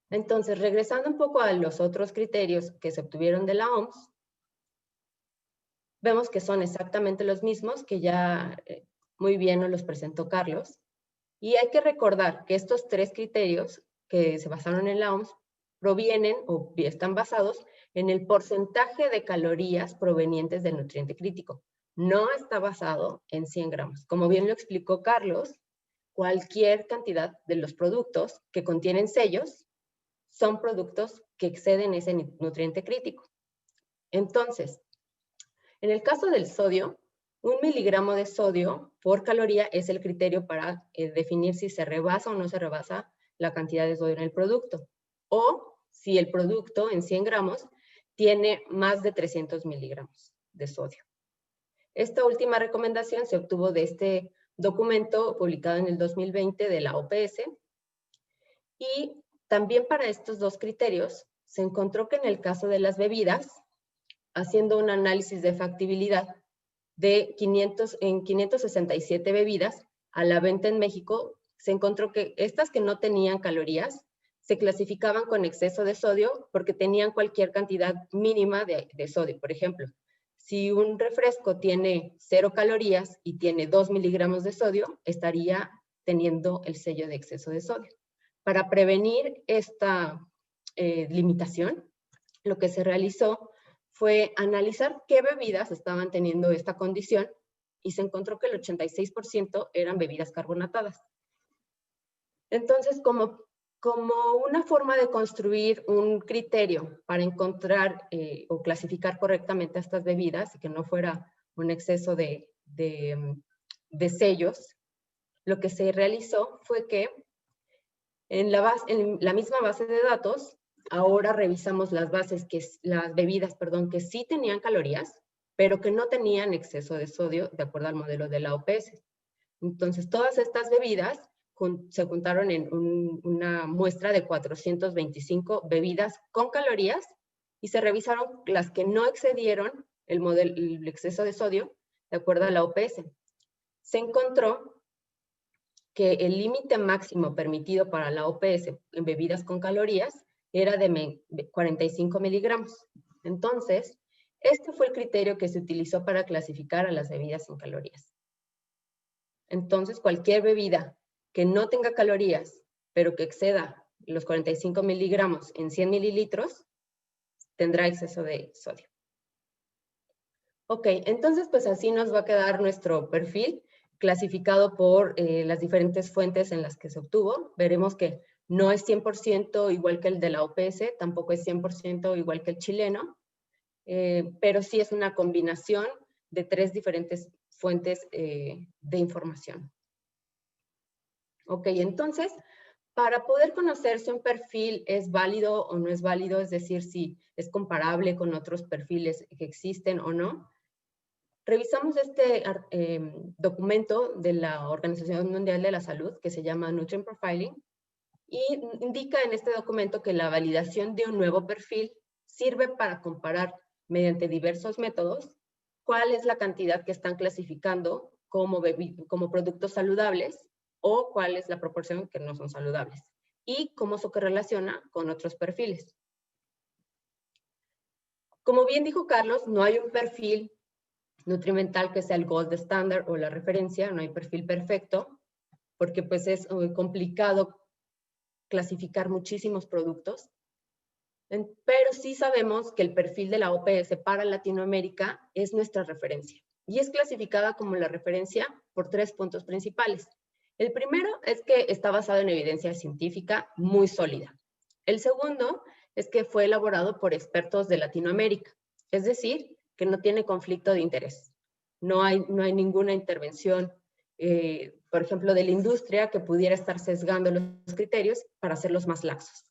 Entonces, regresando un poco a los otros criterios que se obtuvieron de la OMS, vemos que son exactamente los mismos que ya muy bien nos los presentó Carlos. Y hay que recordar que estos 3 criterios que se basaron en la OMS provienen o están basados en el porcentaje de calorías provenientes del nutriente crítico. No está basado en 100 gramos. Como bien lo explicó Carlos, cualquier cantidad de los productos que contienen sellos son productos que exceden ese nutriente crítico. Entonces, en el caso del sodio, 1 miligramo de sodio por caloría es el criterio para definir si se rebasa o no se rebasa la cantidad de sodio en el producto. O si el producto en 100 gramos tiene más de 300 miligramos de sodio. Esta última recomendación se obtuvo de este documento publicado en el 2020 de la OPS. Y también para estos dos criterios se encontró que en el caso de las bebidas, haciendo un análisis de factibilidad de 567 bebidas a la venta en México, se encontró que estas que no tenían calorías se clasificaban con exceso de sodio porque tenían cualquier cantidad mínima de sodio. Por ejemplo, si un refresco tiene 0 calorías y tiene 2 miligramos de sodio, estaría teniendo el sello de exceso de sodio. Para prevenir esta limitación, lo que se realizó fue analizar qué bebidas estaban teniendo esta condición y se encontró que el 86% eran bebidas carbonatadas. Entonces, como una forma de construir un criterio para encontrar o clasificar correctamente estas bebidas y que no fuera un exceso de sellos, lo que se realizó fue que en la misma base de datos, ahora revisamos las bebidas que sí tenían calorías, pero que no tenían exceso de sodio, de acuerdo al modelo de la OPS. Entonces, todas estas bebidas se juntaron en una muestra de 425 bebidas con calorías y se revisaron las que no excedieron el exceso de sodio, de acuerdo a la OPS. Se encontró que el límite máximo permitido para la OPS en bebidas con calorías era de 45 miligramos. Entonces, este fue el criterio que se utilizó para clasificar a las bebidas sin calorías. Entonces, cualquier bebida que no tenga calorías, pero que exceda los 45 miligramos en 100 mililitros, tendrá exceso de sodio. Ok, entonces pues así nos va a quedar nuestro perfil clasificado por las diferentes fuentes en las que se obtuvo. Veremos que no es 100% igual que el de la OPS, tampoco es 100% igual que el chileno, pero sí es una combinación de 3 diferentes fuentes de información. Ok, entonces, para poder conocer si un perfil es válido o no es válido, es decir, si es comparable con otros perfiles que existen o no, revisamos este documento de la Organización Mundial de la Salud, que se llama Nutrient Profiling, y indica en este documento que la validación de un nuevo perfil sirve para comparar mediante diversos métodos cuál es la cantidad que están clasificando como productos saludables o cuál es la proporción que no son saludables y cómo se correlaciona con otros perfiles. Como bien dijo Carlos, no hay un perfil nutrimental que sea el gold standard o la referencia, no hay perfil perfecto, porque pues es muy complicado clasificar muchísimos productos, pero sí sabemos que el perfil de la OPS para Latinoamérica es nuestra referencia y es clasificada como la referencia por 3 puntos principales. El primero es que está basado en evidencia científica muy sólida. El segundo es que fue elaborado por expertos de Latinoamérica, es decir, que no tiene conflicto de interés. No hay ninguna intervención, por ejemplo, de la industria que pudiera estar sesgando los criterios para hacerlos más laxos.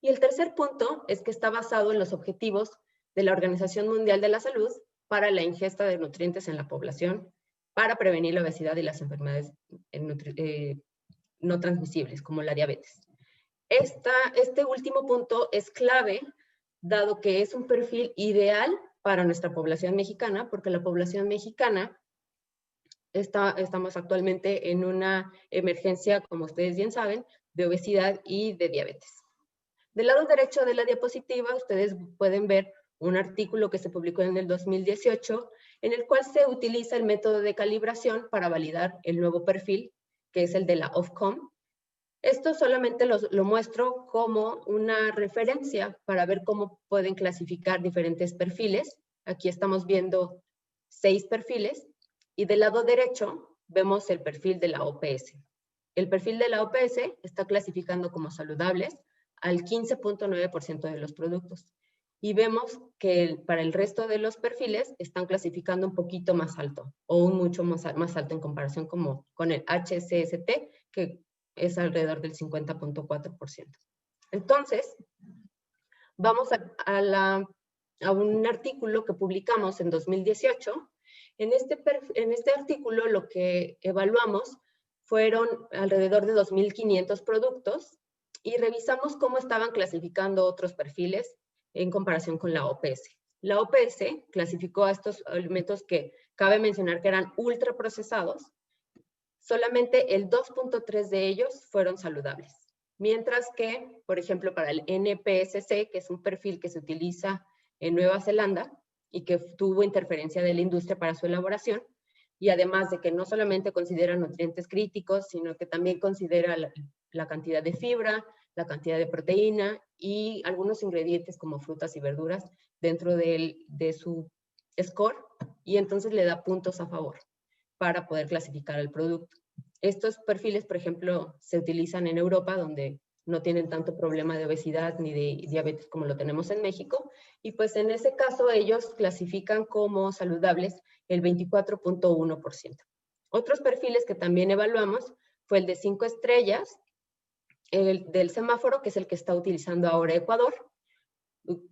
Y el tercer punto es que está basado en los objetivos de la Organización Mundial de la Salud para la ingesta de nutrientes en la población, para prevenir la obesidad y las enfermedades no transmisibles, como la diabetes. Este último punto es clave, dado que es un perfil ideal para nuestra población mexicana, porque la población mexicana estamos actualmente en una emergencia, como ustedes bien saben, de obesidad y de diabetes. Del lado derecho de la diapositiva, ustedes pueden ver un artículo que se publicó en el 2018, en el cual se utiliza el método de calibración para validar el nuevo perfil, que es el de la Ofcom. Esto solamente lo muestro como una referencia para ver cómo pueden clasificar diferentes perfiles. Aquí estamos viendo 6 perfiles y del lado derecho vemos el perfil de la OPS. El perfil de la OPS está clasificando como saludables al 15.9% de los productos. Y vemos que para el resto de los perfiles están clasificando un poquito más alto o un mucho más alto en comparación con el HCST, que es alrededor del 50.4%. Entonces, vamos a un artículo que publicamos en 2018. En este artículo lo que evaluamos fueron alrededor de 2.500 productos y revisamos cómo estaban clasificando otros perfiles en comparación con la OPS. La OPS clasificó a estos alimentos que cabe mencionar que eran ultraprocesados. Solamente el 2.3 de ellos fueron saludables. Mientras que, por ejemplo, para el NPSC, que es un perfil que se utiliza en Nueva Zelanda y que tuvo interferencia de la industria para su elaboración, y además de que no solamente considera nutrientes críticos, sino que también considera la cantidad de fibra, la cantidad de proteína y algunos ingredientes como frutas y verduras dentro de su score, y entonces le da puntos a favor para poder clasificar el producto. Estos perfiles, por ejemplo, se utilizan en Europa, donde no tienen tanto problema de obesidad ni de diabetes como lo tenemos en México, y pues en ese caso ellos clasifican como saludables el 24.1%. Otros perfiles que también evaluamos fue el de 5 estrellas, el del semáforo, que es el que está utilizando ahora Ecuador.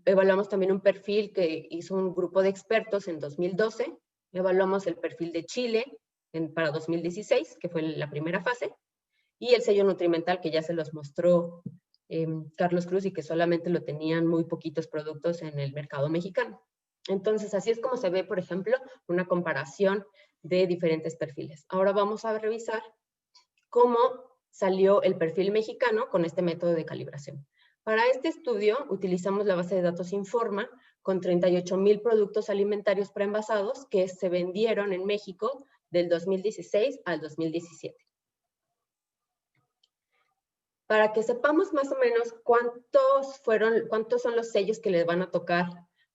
Evaluamos también un perfil que hizo un grupo de expertos en 2012. Evaluamos el perfil de Chile para 2016, que fue la primera fase, y el sello nutrimental, que ya se los mostró Carlos Cruz y que solamente lo tenían muy poquitos productos en el mercado mexicano. Entonces, así es como se ve, por ejemplo, una comparación de diferentes perfiles. Ahora vamos a revisar cómo salió el perfil mexicano con este método de calibración. Para este estudio utilizamos la base de datos Informa con 38,000 productos alimentarios preenvasados que se vendieron en México del 2016 al 2017. Para que sepamos más o menos cuántos son los sellos que les van a tocar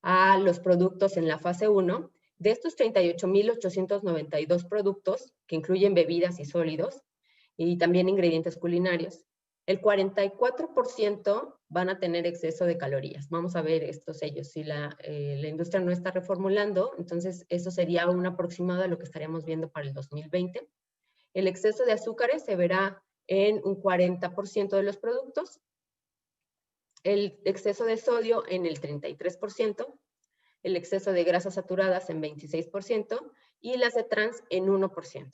a los productos en la fase 1, de estos 38,892 productos, que incluyen bebidas y sólidos, y también ingredientes culinarios, el 44% van a tener exceso de calorías. Vamos a ver estos sellos. Si la industria no está reformulando, entonces eso sería un aproximado de lo que estaríamos viendo para el 2020. El exceso de azúcares se verá en un 40% de los productos, el exceso de sodio en el 33%, el exceso de grasas saturadas en 26% y las de trans en 1%.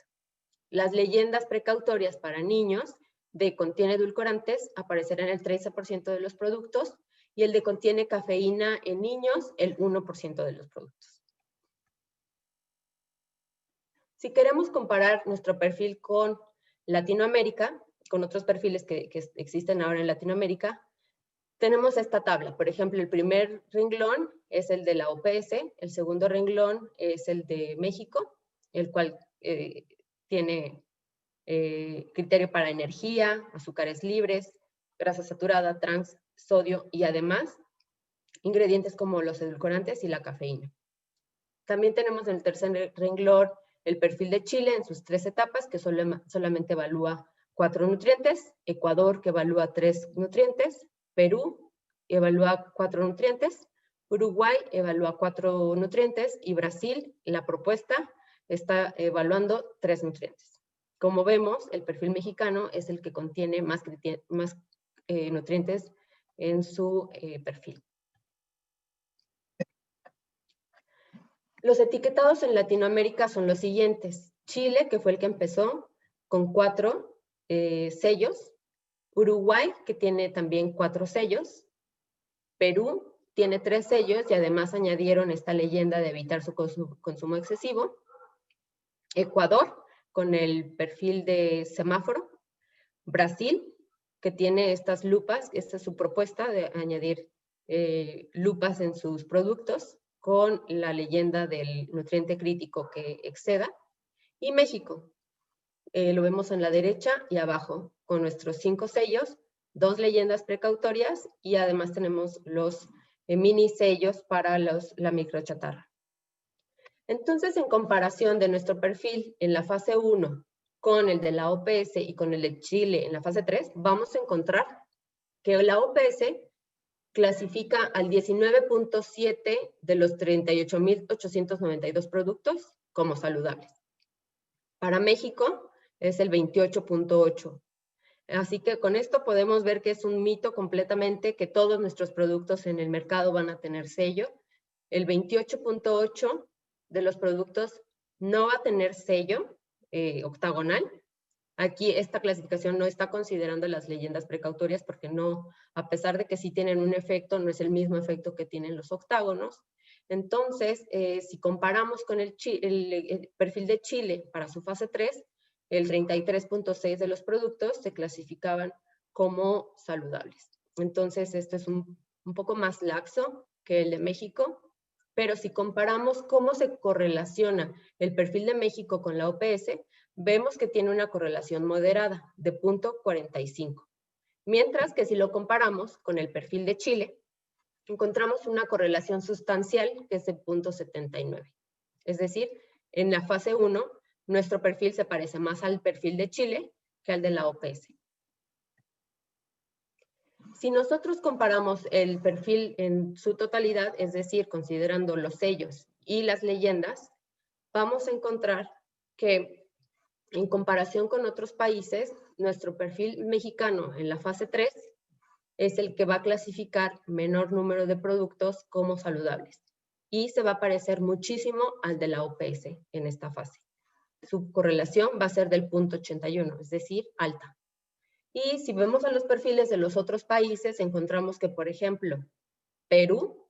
Las leyendas precautorias para niños de contiene edulcorantes aparecerán en el 13% de los productos y el de contiene cafeína en niños el 1% de los productos. Si queremos comparar nuestro perfil con Latinoamérica, con otros perfiles que existen ahora en Latinoamérica, tenemos esta tabla. Por ejemplo, el primer renglón es el de la OPS, el segundo renglón es el de México, el cual tiene criterio para energía, azúcares libres, grasa saturada, trans, sodio y además ingredientes como los edulcorantes y la cafeína. También tenemos en el tercer renglón el perfil de Chile en sus 3 etapas, que solamente evalúa 4 nutrientes, Ecuador que evalúa 3 nutrientes, Perú evalúa 4 nutrientes, Uruguay evalúa 4 nutrientes y Brasil, la propuesta, está evaluando 3 nutrientes. Como vemos, el perfil mexicano es el que contiene más nutrientes en su perfil. Los etiquetados en Latinoamérica son los siguientes. Chile, que fue el que empezó, con 4 sellos. Uruguay, que tiene también 4 sellos. Perú tiene 3 sellos y además añadieron esta leyenda de evitar su consumo excesivo. Ecuador, con el perfil de semáforo. Brasil, que tiene estas lupas, esta es su propuesta de añadir lupas en sus productos con la leyenda del nutriente crítico que exceda. Y México, lo vemos en la derecha y abajo, con nuestros 5 sellos, 2 leyendas precautorias y además tenemos los mini sellos para la microchatarra. Entonces, en comparación de nuestro perfil en la fase 1 con el de la OPS y con el de Chile en la fase 3, vamos a encontrar que la OPS clasifica al 19.7 de los 38.892 productos como saludables. Para México es el 28.8. Así que con esto podemos ver que es un mito completamente que todos nuestros productos en el mercado van a tener sello. El 28.8 de los productos no va a tener sello octagonal. Aquí esta clasificación no está considerando las leyendas precautorias porque no, a pesar de que sí tienen un efecto, no es el mismo efecto que tienen los octágonos. Entonces, si comparamos con el perfil de Chile para su fase 3, el 33.6 de los productos se clasificaban como saludables. Entonces, esto es un poco más laxo que el de México, pero si comparamos cómo se correlaciona el perfil de México con la OPS, vemos que tiene una correlación moderada de 0.45. Mientras que si lo comparamos con el perfil de Chile, encontramos una correlación sustancial que es de 0.79. Es decir, en la fase 1, nuestro perfil se parece más al perfil de Chile que al de la OPS. Si nosotros comparamos el perfil en su totalidad, es decir, considerando los sellos y las leyendas, vamos a encontrar que en comparación con otros países, nuestro perfil mexicano en la fase 3 es el que va a clasificar menor número de productos como saludables y se va a parecer muchísimo al de la OPS en esta fase. Su correlación va a ser del 0.81, es decir, alta. Y si vemos a los perfiles de los otros países, encontramos que, por ejemplo, Perú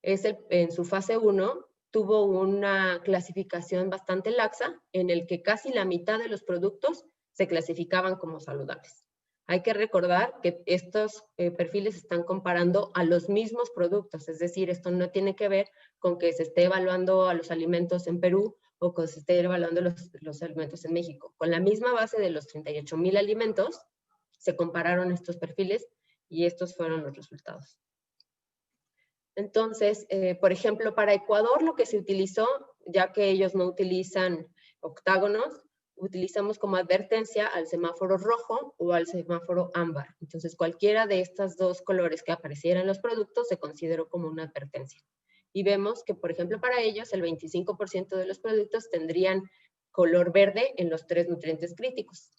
en su fase 1 tuvo una clasificación bastante laxa en el que casi la mitad de los productos se clasificaban como saludables. Hay que recordar que estos perfiles están comparando a los mismos productos, es decir, esto no tiene que ver con que se esté evaluando a los alimentos en Perú o que se esté evaluando los alimentos en México. Con la misma base de los 38,000 alimentos, se compararon estos perfiles y estos fueron los resultados. Entonces, por ejemplo, para Ecuador lo que se utilizó, ya que ellos no utilizan octágonos, utilizamos como advertencia al semáforo rojo o al semáforo ámbar. Entonces, cualquiera de estos dos colores que aparecieran en los productos se consideró como una advertencia. Y vemos que, por ejemplo, para ellos el 25% de los productos tendrían color verde en los 3 nutrientes críticos.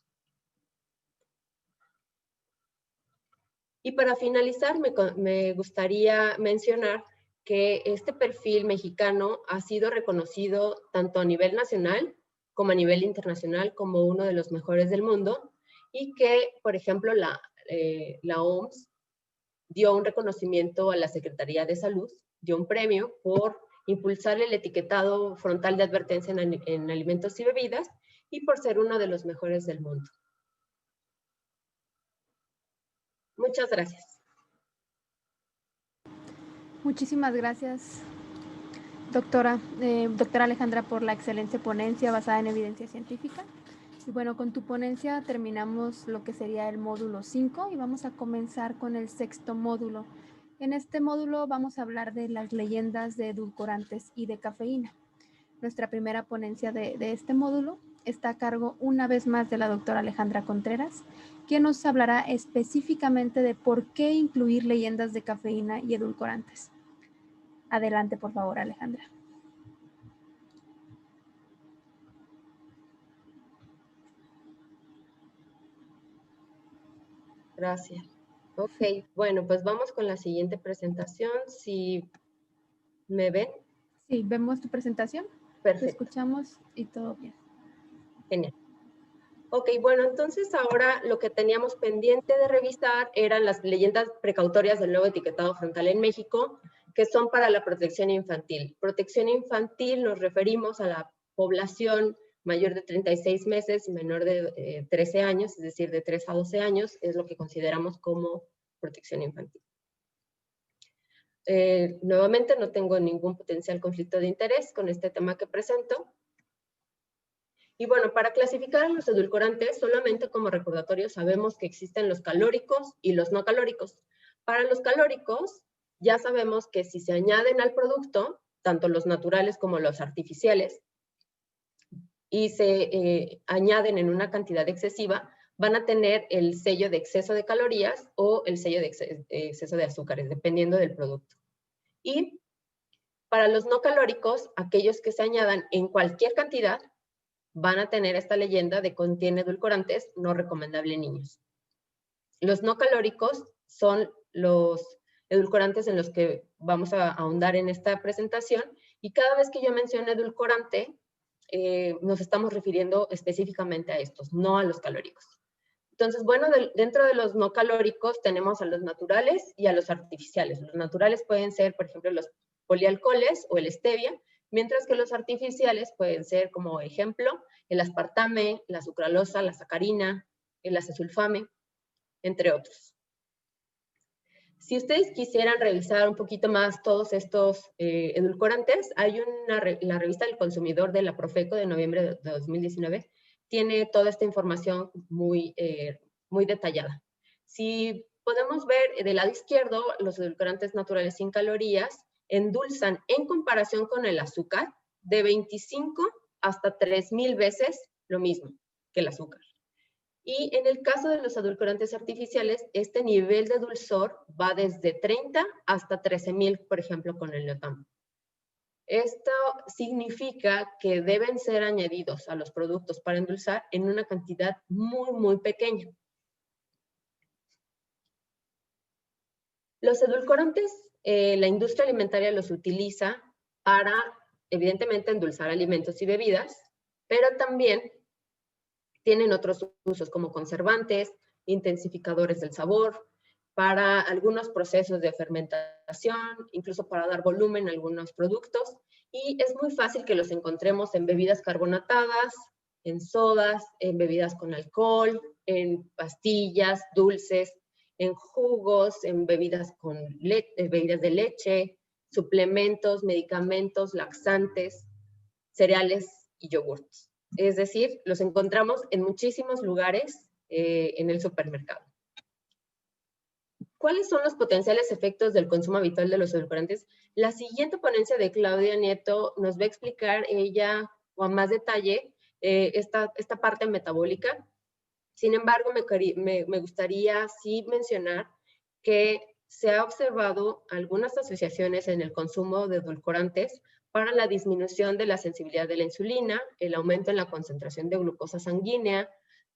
Y para finalizar, me gustaría mencionar que este perfil mexicano ha sido reconocido tanto a nivel nacional como a nivel internacional como uno de los mejores del mundo, y que, por ejemplo, la OMS dio un reconocimiento a la Secretaría de Salud, dio un premio por impulsar el etiquetado frontal de advertencia en alimentos y bebidas y por ser uno de los mejores del mundo. Muchas gracias. Muchísimas gracias, doctora Alejandra, por la excelente ponencia basada en evidencia científica. Y bueno, con tu ponencia terminamos lo que sería el módulo 5 y vamos a comenzar con el 6º módulo. En este módulo vamos a hablar de las leyendas de edulcorantes y de cafeína. Nuestra primera ponencia de este módulo está a cargo una vez más de la doctora Alejandra Contreras, quien nos hablará específicamente de por qué incluir leyendas de cafeína y edulcorantes. Adelante, por favor, Alejandra. Gracias. Ok, bueno, pues vamos con la siguiente presentación. Si me ven. Sí, vemos tu presentación. Perfecto. Te escuchamos y todo bien. Genial. Ok, bueno, entonces ahora lo que teníamos pendiente de revisar eran las leyendas precautorias del nuevo etiquetado frontal en México, que son para la protección infantil. Protección infantil nos referimos a la población mayor de 36 meses y menor de 13 años, es decir, de 3 a 12 años, es lo que consideramos como protección infantil. Nuevamente no tengo ningún potencial conflicto de interés con este tema que presento. Y bueno, para clasificar a los edulcorantes, solamente como recordatorio sabemos que existen los calóricos y los no calóricos. Para los calóricos, ya sabemos que si se añaden al producto, tanto los naturales como los artificiales, y se añaden en una cantidad excesiva, van a tener el sello de exceso de calorías o el sello de exceso de azúcares, dependiendo del producto. Y para los no calóricos, aquellos que se añadan en cualquier cantidad, van a tener esta leyenda de contiene edulcorantes, no recomendable en niños. Los no calóricos son los edulcorantes en los que vamos a ahondar en esta presentación, y cada vez que yo menciono edulcorante, nos estamos refiriendo específicamente a estos, no a los calóricos. Entonces, bueno, dentro de los no calóricos tenemos a los naturales y a los artificiales. Los naturales pueden ser, por ejemplo, los polialcoholes o el stevia, mientras que los artificiales pueden ser, como ejemplo, el aspartame, la sucralosa, la sacarina, el acesulfame, entre otros. Si ustedes quisieran revisar un poquito más todos estos edulcorantes, hay la revista del consumidor de la Profeco de noviembre de 2019, tiene toda esta información muy detallada. Si podemos ver del lado izquierdo, los edulcorantes naturales sin calorías endulzan en comparación con el azúcar de 25 hasta 3,000 veces lo mismo que el azúcar. Y en el caso de los edulcorantes artificiales, este nivel de dulzor va desde 30 hasta 13,000, por ejemplo, con el neotamo. Esto significa que deben ser añadidos a los productos para endulzar en una cantidad muy, muy pequeña. Los edulcorantes, la industria alimentaria los utiliza para, evidentemente, endulzar alimentos y bebidas, pero también tienen otros usos como conservantes, intensificadores del sabor, para algunos procesos de fermentación, incluso para dar volumen a algunos productos. Y es muy fácil que los encontremos en bebidas carbonatadas, en sodas, en bebidas con alcohol, en pastillas, dulces, en jugos, en bebidas bebidas de leche, suplementos, medicamentos, laxantes, cereales y yogurts. Es decir, los encontramos en muchísimos lugares en el supermercado. ¿Cuáles son los potenciales efectos del consumo habitual de los edulcorantes? La siguiente ponencia de Claudia Nieto nos va a explicar ella, o a más detalle, esta parte metabólica. Sin embargo, me gustaría sí mencionar que se ha observado algunas asociaciones en el consumo de edulcorantes para la disminución de la sensibilidad de la insulina, el aumento en la concentración de glucosa sanguínea,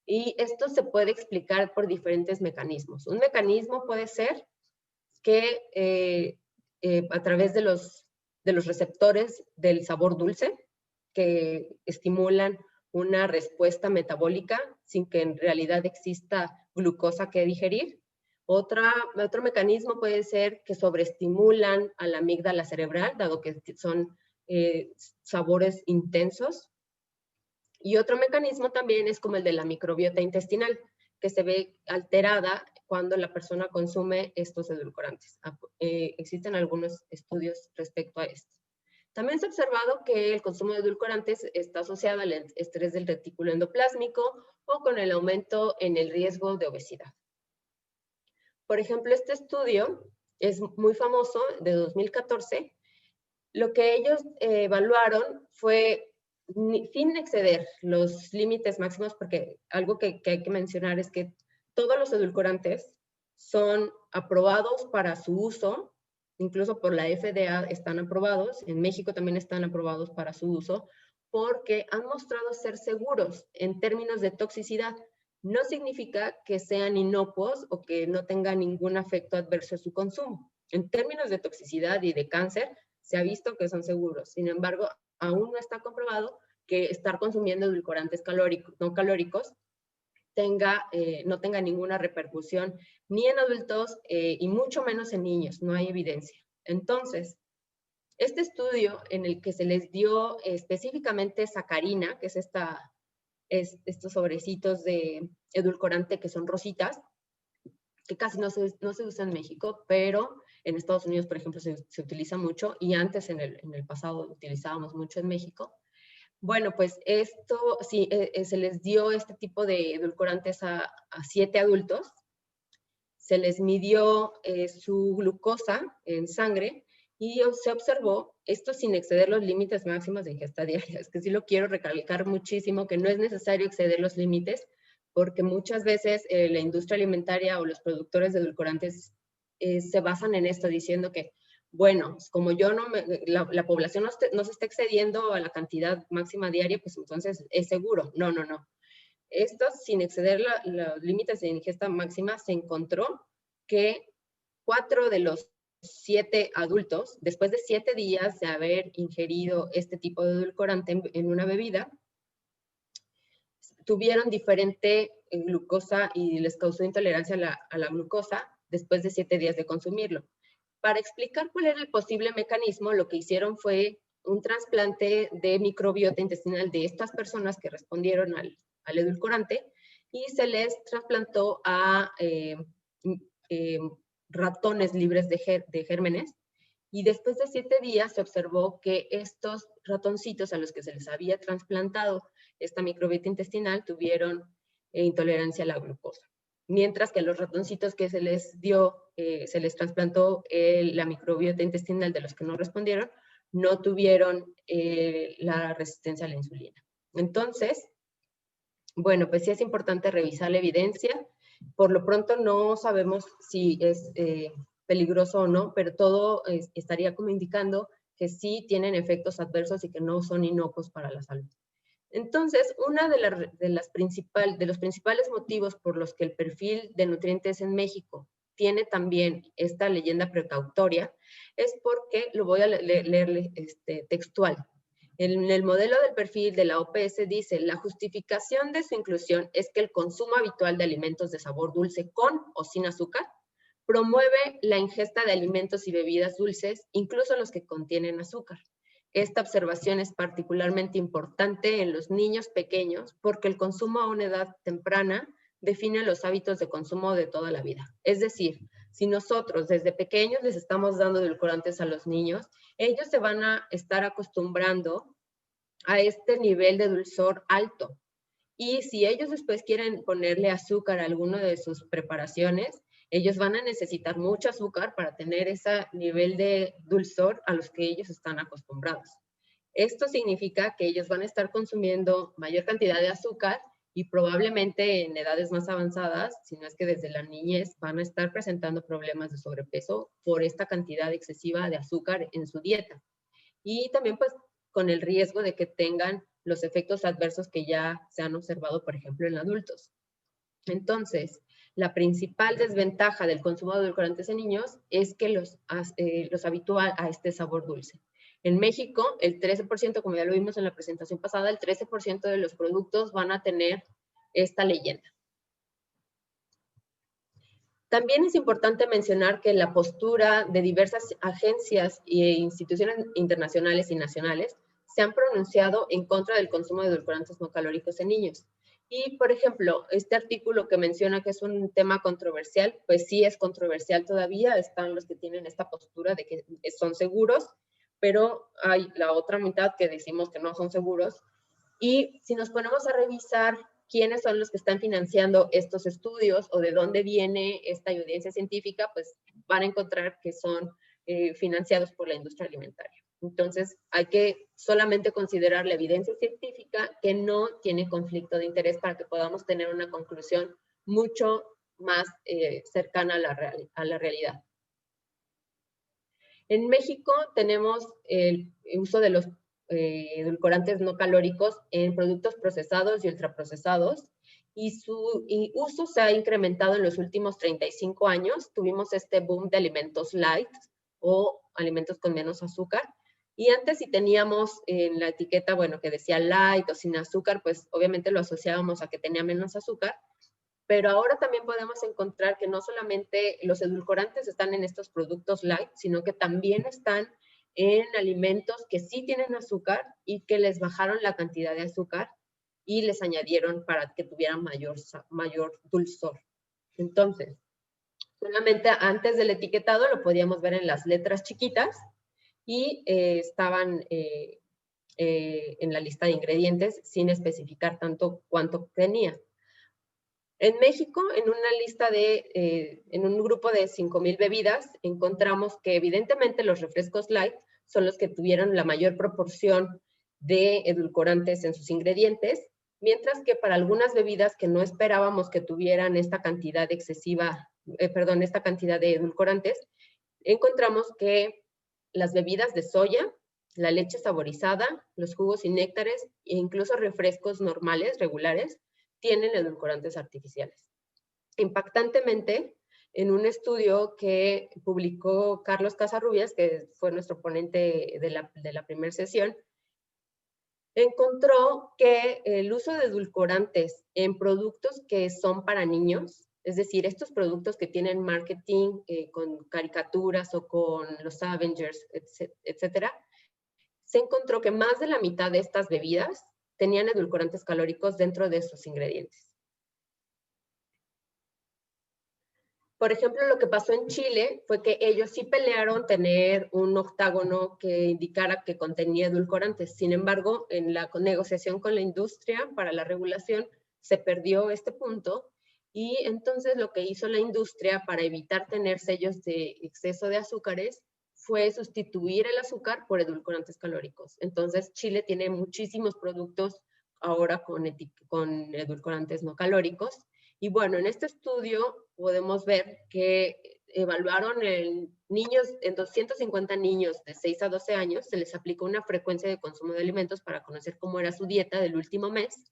y esto se puede explicar por diferentes mecanismos. Un mecanismo puede ser que a través de los receptores del sabor dulce, que estimulan una respuesta metabólica sin que en realidad exista glucosa que digerir. Otro mecanismo puede ser que sobreestimulan a la amígdala cerebral, dado que son sabores intensos. Y otro mecanismo también es como el de la microbiota intestinal, que se ve alterada cuando la persona consume estos edulcorantes. Existen algunos estudios respecto a esto. También se ha observado que el consumo de edulcorantes está asociado al estrés del retículo endoplásmico o con el aumento en el riesgo de obesidad. Por ejemplo, este estudio es muy famoso, de 2014. Lo que ellos evaluaron fue, sin exceder los límites máximos, porque algo que hay que mencionar es que todos los edulcorantes son aprobados para su uso, incluso por la FDA están aprobados, en México también están aprobados para su uso, porque han mostrado ser seguros en términos de toxicidad. No significa que sean inocuos o que no tengan ningún efecto adverso en su consumo. En términos de toxicidad y de cáncer, se ha visto que son seguros. Sin embargo, aún no está comprobado que estar consumiendo edulcorantes no calóricos no tenga ninguna repercusión ni en adultos y mucho menos en niños. No hay evidencia. Entonces, este estudio en el que se les dio específicamente sacarina, que es estos sobrecitos de edulcorante que son rositas, que casi no se usa en México, pero en Estados Unidos, por ejemplo, se utiliza mucho, y antes en el pasado utilizábamos mucho en México. Bueno, pues esto, sí, se les dio este tipo de edulcorantes a 7 adultos, se les midió su glucosa en sangre y se observó, esto sin exceder los límites máximos de ingesta diaria. Es que sí lo quiero recalcar muchísimo, que no es necesario exceder los límites, porque muchas veces la industria alimentaria o los productores de edulcorantes se basan en esto, diciendo que, bueno, como yo la población no se está excediendo a la cantidad máxima diaria, pues entonces es seguro. No, no, no. Esto, sin exceder los límites de ingesta máxima, se encontró que 4 de los 7 adultos, después de 7 días de haber ingerido este tipo de edulcorante en una bebida, tuvieron diferente glucosa y les causó intolerancia a la glucosa después de 7 días de consumirlo. Para explicar cuál era el posible mecanismo, lo que hicieron fue un trasplante de microbiota intestinal de estas personas que respondieron al edulcorante, y se les trasplantó a ratones libres de gérmenes, y después de 7 días se observó que estos ratoncitos a los que se les había trasplantado esta microbiota intestinal tuvieron intolerancia a la glucosa. Mientras que a los ratoncitos que se les trasplantó la microbiota intestinal de los que no respondieron, no tuvieron la resistencia a la insulina. Entonces, bueno, pues sí es importante revisar la evidencia. Por lo pronto no sabemos si es peligroso o no, pero todo estaría como indicando que sí tienen efectos adversos y que no son inocuos para la salud. Entonces, uno de los principales motivos por los que el perfil de nutrientes en México tiene también esta leyenda precautoria es porque, lo voy a leer textual. En el modelo del perfil de la OPS dice: la justificación de su inclusión es que el consumo habitual de alimentos de sabor dulce con o sin azúcar promueve la ingesta de alimentos y bebidas dulces, incluso los que contienen azúcar. Esta observación es particularmente importante en los niños pequeños porque el consumo a una edad temprana define los hábitos de consumo de toda la vida. Es decir, si nosotros desde pequeños les estamos dando edulcorantes a los niños, ellos se van a estar acostumbrando a este nivel de dulzor alto. Y si ellos después quieren ponerle azúcar a alguno de sus preparaciones, ellos van a necesitar mucho azúcar para tener ese nivel de dulzor a los que ellos están acostumbrados. Esto significa que ellos van a estar consumiendo mayor cantidad de azúcar y probablemente en edades más avanzadas, si no es que desde la niñez, van a estar presentando problemas de sobrepeso por esta cantidad excesiva de azúcar en su dieta. Y también pues con el riesgo de que tengan los efectos adversos que ya se han observado, por ejemplo, en adultos. Entonces, la principal desventaja del consumo de edulcorantes en niños es que los habitúa a este sabor dulce. En México, el 13%, como ya lo vimos en la presentación pasada, el 13% de los productos van a tener esta leyenda. También es importante mencionar que la postura de diversas agencias e instituciones internacionales y nacionales se han pronunciado en contra del consumo de edulcorantes no calóricos en niños. Y, por ejemplo, este artículo que menciona que es un tema controversial, pues sí es controversial todavía. Están los que tienen esta postura de que son seguros, pero hay la otra mitad que decimos que no son seguros. Y si nos ponemos a revisar quiénes son los que están financiando estos estudios o de dónde viene esta evidencia científica, pues van a encontrar que son financiados por la industria alimentaria. Entonces, hay que solamente considerar la evidencia científica que no tiene conflicto de interés para que podamos tener una conclusión mucho más cercana a la realidad. En México tenemos el uso de los edulcorantes no calóricos en productos procesados y ultraprocesados, y su uso se ha incrementado en los últimos 35 años. Tuvimos este boom de alimentos light o alimentos con menos azúcar, y antes si teníamos en la etiqueta, bueno, que decía light o sin azúcar, pues obviamente lo asociábamos a que tenía menos azúcar, pero ahora también podemos encontrar que no solamente los edulcorantes están en estos productos light, sino que también están en alimentos que sí tienen azúcar y que les bajaron la cantidad de azúcar y les añadieron para que tuvieran mayor dulzor. Entonces, solamente antes del etiquetado lo podíamos ver en las letras chiquitas y estaban en la lista de ingredientes sin especificar tanto cuánto tenía. En México, en una lista en un grupo de 5,000 bebidas, encontramos que evidentemente los refrescos light son los que tuvieron la mayor proporción de edulcorantes en sus ingredientes, mientras que para algunas bebidas que no esperábamos que tuvieran esta cantidad esta cantidad de edulcorantes, encontramos que las bebidas de soya, la leche saborizada, los jugos y néctares e incluso refrescos normales, regulares, tienen edulcorantes artificiales. Impactantemente, en un estudio que publicó Carlos Casarrubias, que fue nuestro ponente de la primera sesión, encontró que el uso de edulcorantes en productos que son para niños, es decir, estos productos que tienen marketing con caricaturas o con los Avengers, etcétera, se encontró que más de la mitad de estas bebidas tenían edulcorantes calóricos dentro de sus ingredientes. Por ejemplo, lo que pasó en Chile fue que ellos sí pelearon tener un octágono que indicara que contenía edulcorantes. Sin embargo, en la negociación con la industria para la regulación se perdió este punto, y entonces lo que hizo la industria para evitar tener sellos de exceso de azúcares fue sustituir el azúcar por edulcorantes calóricos. Entonces, Chile tiene muchísimos productos ahora con edulcorantes no calóricos. Y bueno, en este estudio podemos ver que evaluaron en 250 niños de 6 a 12 años, se les aplicó una frecuencia de consumo de alimentos para conocer cómo era su dieta del último mes,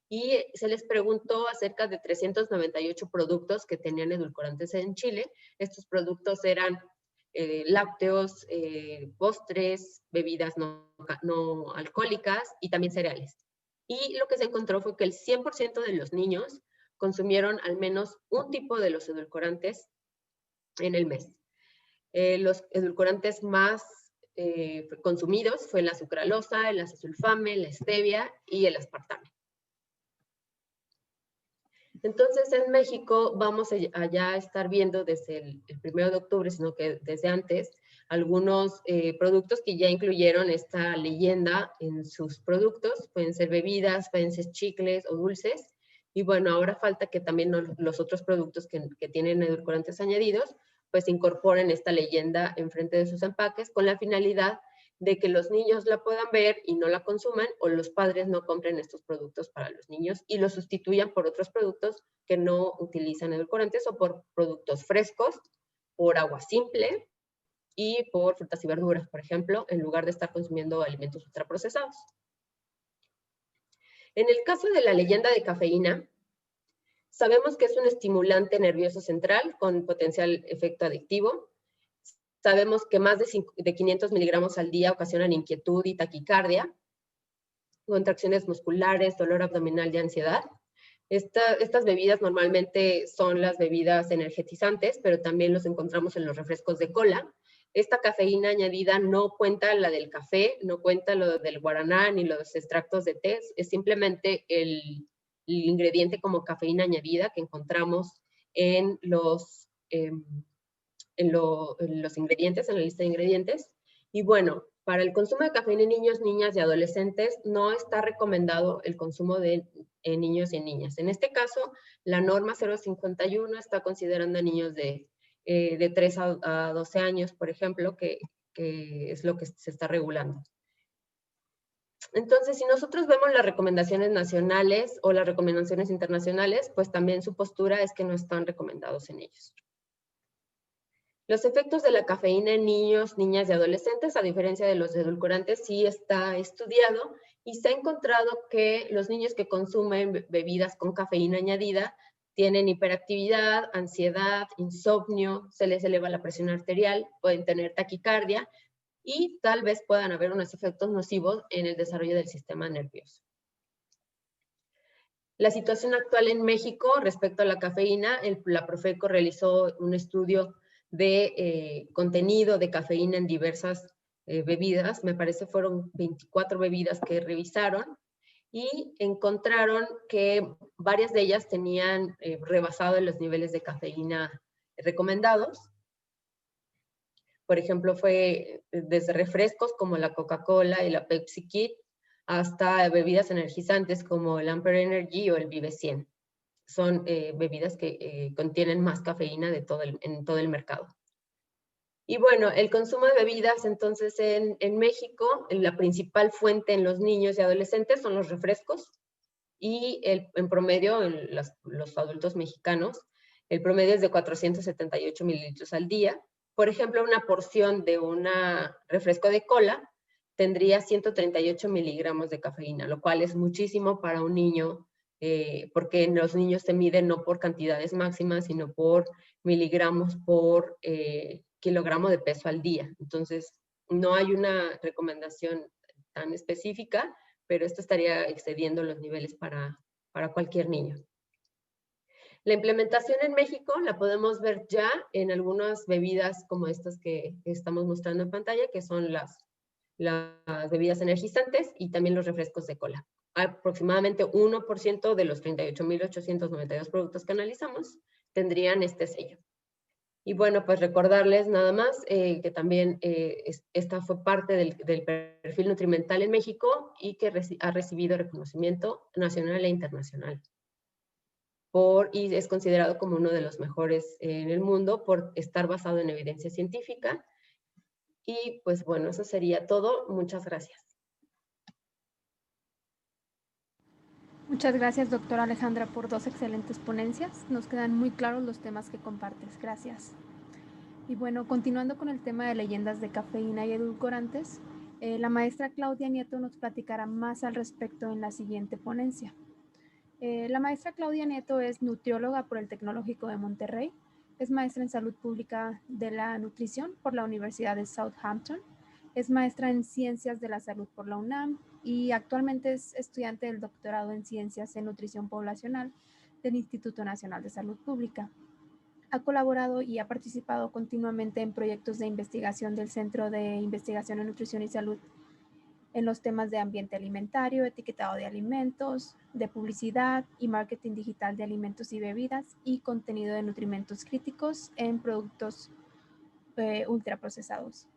y se les preguntó acerca de 398 productos que tenían edulcorantes en Chile. Estos productos eran lácteos, postres, bebidas no alcohólicas y también cereales. Y lo que se encontró fue que el 100% de los niños consumieron al menos un tipo de los edulcorantes en el mes. Los edulcorantes más consumidos fue la sucralosa, el acesulfame, la stevia y el aspartame. Entonces, en México vamos allá a estar viendo desde el 1 de octubre, sino que desde antes, algunos productos que ya incluyeron esta leyenda en sus productos. Pueden ser bebidas, pueden ser chicles o dulces. Y bueno, ahora falta que también los otros productos que tienen edulcorantes añadidos, pues incorporen esta leyenda enfrente de sus empaques con la finalidad de que los niños la puedan ver y no la consuman, o los padres no compren estos productos para los niños y los sustituyan por otros productos que no utilizan edulcorantes o por productos frescos, por agua simple y por frutas y verduras, por ejemplo, en lugar de estar consumiendo alimentos ultraprocesados. En el caso de la leyenda de cafeína, sabemos que es un estimulante nervioso central con potencial efecto adictivo. Sabemos que más de 500 miligramos al día ocasionan inquietud y taquicardia, contracciones musculares, dolor abdominal y ansiedad. Estas bebidas normalmente son las bebidas energetizantes, pero también los encontramos en los refrescos de cola. Esta cafeína añadida no cuenta la del café, no cuenta lo del guaraná ni los extractos de té, es simplemente el ingrediente como cafeína añadida que encontramos en los ingredientes, en la lista de ingredientes. Y bueno, para el consumo de cafeína en niños, niñas y adolescentes no está recomendado el consumo de niños y en niñas. En este caso, la norma 051 está considerando a niños de 3 a 12 años, por ejemplo, que es lo que se está regulando. Entonces, si nosotros vemos las recomendaciones nacionales o las recomendaciones internacionales, pues también su postura es que no están recomendados en ellos. Los efectos de la cafeína en niños, niñas y adolescentes, a diferencia de los edulcorantes, sí está estudiado y se ha encontrado que los niños que consumen bebidas con cafeína añadida tienen hiperactividad, ansiedad, insomnio, se les eleva la presión arterial, pueden tener taquicardia y tal vez puedan haber unos efectos nocivos en el desarrollo del sistema nervioso. La situación actual en México respecto a la cafeína, la Profeco realizó un estudio de contenido de cafeína en diversas bebidas, me parece fueron 24 bebidas que revisaron y encontraron que varias de ellas tenían rebasado los niveles de cafeína recomendados. Por ejemplo, fue desde refrescos como la Coca-Cola y la Pepsi Kid hasta bebidas energizantes como el Ampere Energy o el Vive 100. Son bebidas que contienen más cafeína en todo el mercado. Y bueno, el consumo de bebidas entonces en México, la principal fuente en los niños y adolescentes son los refrescos y en promedio en los adultos mexicanos, el promedio es de 478 mililitros al día. Por ejemplo, una porción de un refresco de cola tendría 138 miligramos de cafeína, lo cual es muchísimo para un niño, porque los niños se miden no por cantidades máximas, sino por miligramos por kilogramo de peso al día. Entonces, no hay una recomendación tan específica, pero esto estaría excediendo los niveles para cualquier niño. La implementación en México la podemos ver ya en algunas bebidas como estas que estamos mostrando en pantalla, que son las bebidas energizantes y también los refrescos de cola. Aproximadamente 1% de los 38.892 productos que analizamos tendrían este sello. Y bueno, pues recordarles nada más que también esta fue parte del perfil nutrimental en México y que ha recibido reconocimiento nacional e internacional. Y es considerado como uno de los mejores en el mundo por estar basado en evidencia científica. Y pues bueno, eso sería todo. Muchas gracias. Muchas gracias, doctora Alejandra, por 2 excelentes ponencias. Nos quedan muy claros los temas que compartes. Gracias. Y bueno, continuando con el tema de leyendas de cafeína y edulcorantes, la maestra Claudia Nieto nos platicará más al respecto en la siguiente ponencia. La maestra Claudia Nieto es nutrióloga por el Tecnológico de Monterrey, es maestra en salud pública de la nutrición por la Universidad de Southampton, es maestra en ciencias de la salud por la UNAM y actualmente es estudiante del doctorado en ciencias en nutrición poblacional del Instituto Nacional de Salud Pública. Ha colaborado y ha participado continuamente en proyectos de investigación del Centro de Investigación en Nutrición y Salud en los temas de ambiente alimentario, etiquetado de alimentos, de publicidad y marketing digital de alimentos y bebidas y contenido de nutrimentos críticos en productos ultraprocesados.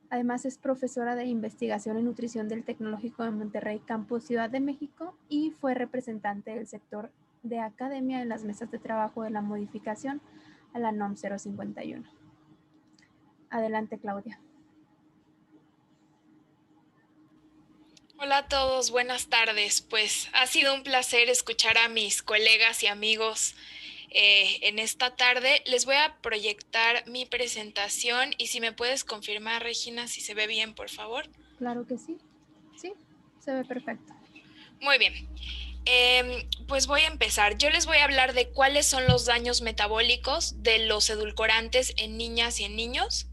Además es profesora de investigación en nutrición del Tecnológico de Monterrey Campus Ciudad de México y fue representante del sector de academia en las mesas de trabajo de la modificación a la NOM 051. Adelante, Claudia. Hola a todos, buenas tardes. Pues ha sido un placer escuchar a mis colegas y amigos en esta tarde. Les voy a proyectar mi presentación y si me puedes confirmar, Regina, si se ve bien, por favor. Claro que sí. Sí, se ve perfecto. Muy bien. Pues voy a empezar. Yo les voy a hablar de cuáles son los daños metabólicos de los edulcorantes en niñas y en niños.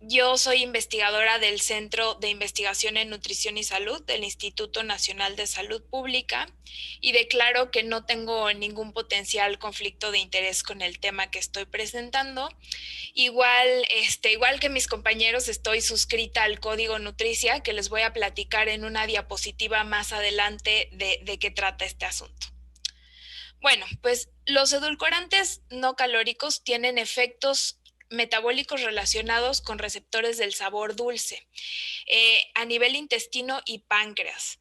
Yo soy investigadora del Centro de Investigación en Nutrición y Salud del Instituto Nacional de Salud Pública y declaro que no tengo ningún potencial conflicto de interés con el tema que estoy presentando. Igual que mis compañeros, estoy suscrita al Código Nutricia, que les voy a platicar en una diapositiva más adelante de qué trata este asunto. Bueno, pues los edulcorantes no calóricos tienen efectos metabólicos relacionados con receptores del sabor dulce a nivel intestino y páncreas.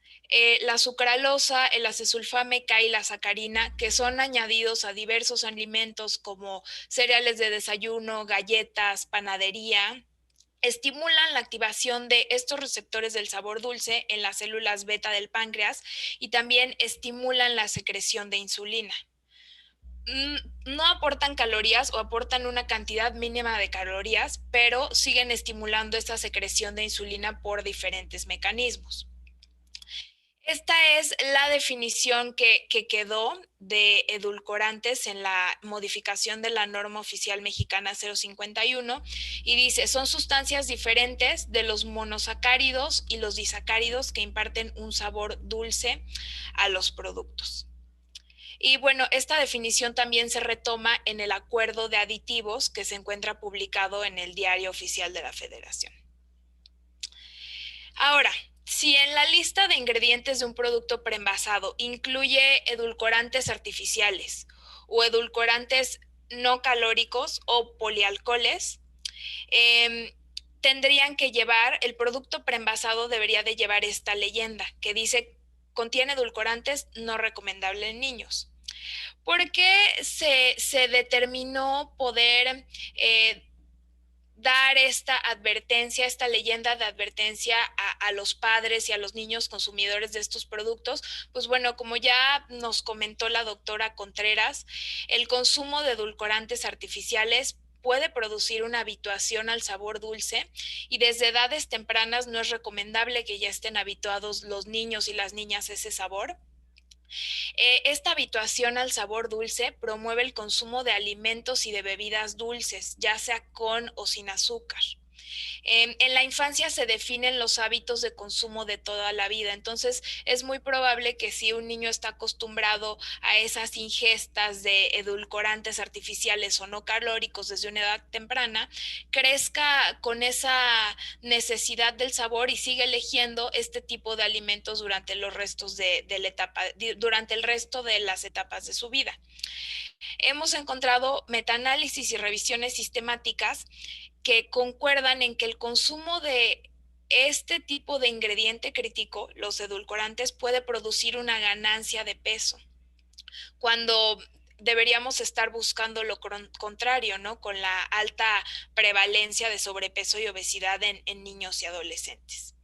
La sucralosa, el acesulfame K y la sacarina, que son añadidos a diversos alimentos como cereales de desayuno, galletas, panadería, estimulan la activación de estos receptores del sabor dulce en las células beta del páncreas y también estimulan la secreción de insulina. No aportan calorías o aportan una cantidad mínima de calorías, pero siguen estimulando esta secreción de insulina por diferentes mecanismos. Esta es la definición que quedó de edulcorantes en la modificación de la norma oficial mexicana 051 y dice, son sustancias diferentes de los monosacáridos y los disacáridos que imparten un sabor dulce a los productos. Y bueno, esta definición también se retoma en el acuerdo de aditivos que se encuentra publicado en el Diario Oficial de la Federación. Ahora, si en la lista de ingredientes de un producto preenvasado incluye edulcorantes artificiales o edulcorantes no calóricos o polialcoholes, tendrían que llevar, el producto preenvasado debería de llevar esta leyenda que dice contiene edulcorantes no recomendables en niños. ¿Por qué se determinó poder dar esta advertencia, esta leyenda de advertencia a los padres y a los niños consumidores de estos productos? Pues bueno, como ya nos comentó la doctora Contreras, el consumo de edulcorantes artificiales puede producir una habituación al sabor dulce y desde edades tempranas no es recomendable que ya estén habituados los niños y las niñas a ese sabor. Esta habituación al sabor dulce promueve el consumo de alimentos y de bebidas dulces, ya sea con o sin azúcar. En la infancia se definen los hábitos de consumo de toda la vida, entonces es muy probable que si un niño está acostumbrado a esas ingestas de edulcorantes artificiales o no calóricos desde una edad temprana, crezca con esa necesidad del sabor y sigue eligiendo este tipo de alimentos durante los restos de la etapa, durante el resto de las etapas de su vida. Hemos encontrado metaanálisis y revisiones sistemáticas que concuerdan en que el consumo de este tipo de ingrediente crítico, los edulcorantes, puede producir una ganancia de peso, cuando deberíamos estar buscando lo contrario, ¿no? Con la alta prevalencia de sobrepeso y obesidad en niños y adolescentes.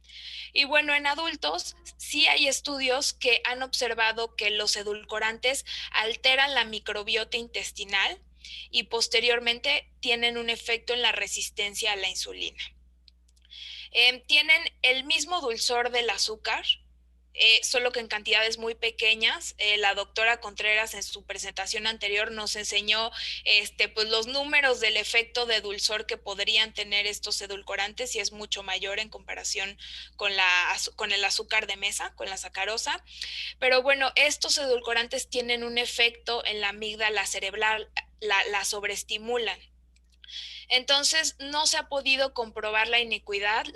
Y bueno, en adultos sí hay estudios que han observado que los edulcorantes alteran la microbiota intestinal y posteriormente tienen un efecto en la resistencia a la insulina. Tienen el mismo dulzor del azúcar, solo que en cantidades muy pequeñas. La doctora Contreras en su presentación anterior nos enseñó pues los números del efecto de dulzor que podrían tener estos edulcorantes y es mucho mayor en comparación con el azúcar de mesa, con la sacarosa. Pero bueno, estos edulcorantes tienen un efecto en la amígdala cerebral, la sobreestimulan. Entonces, no se ha podido comprobar la inocuidad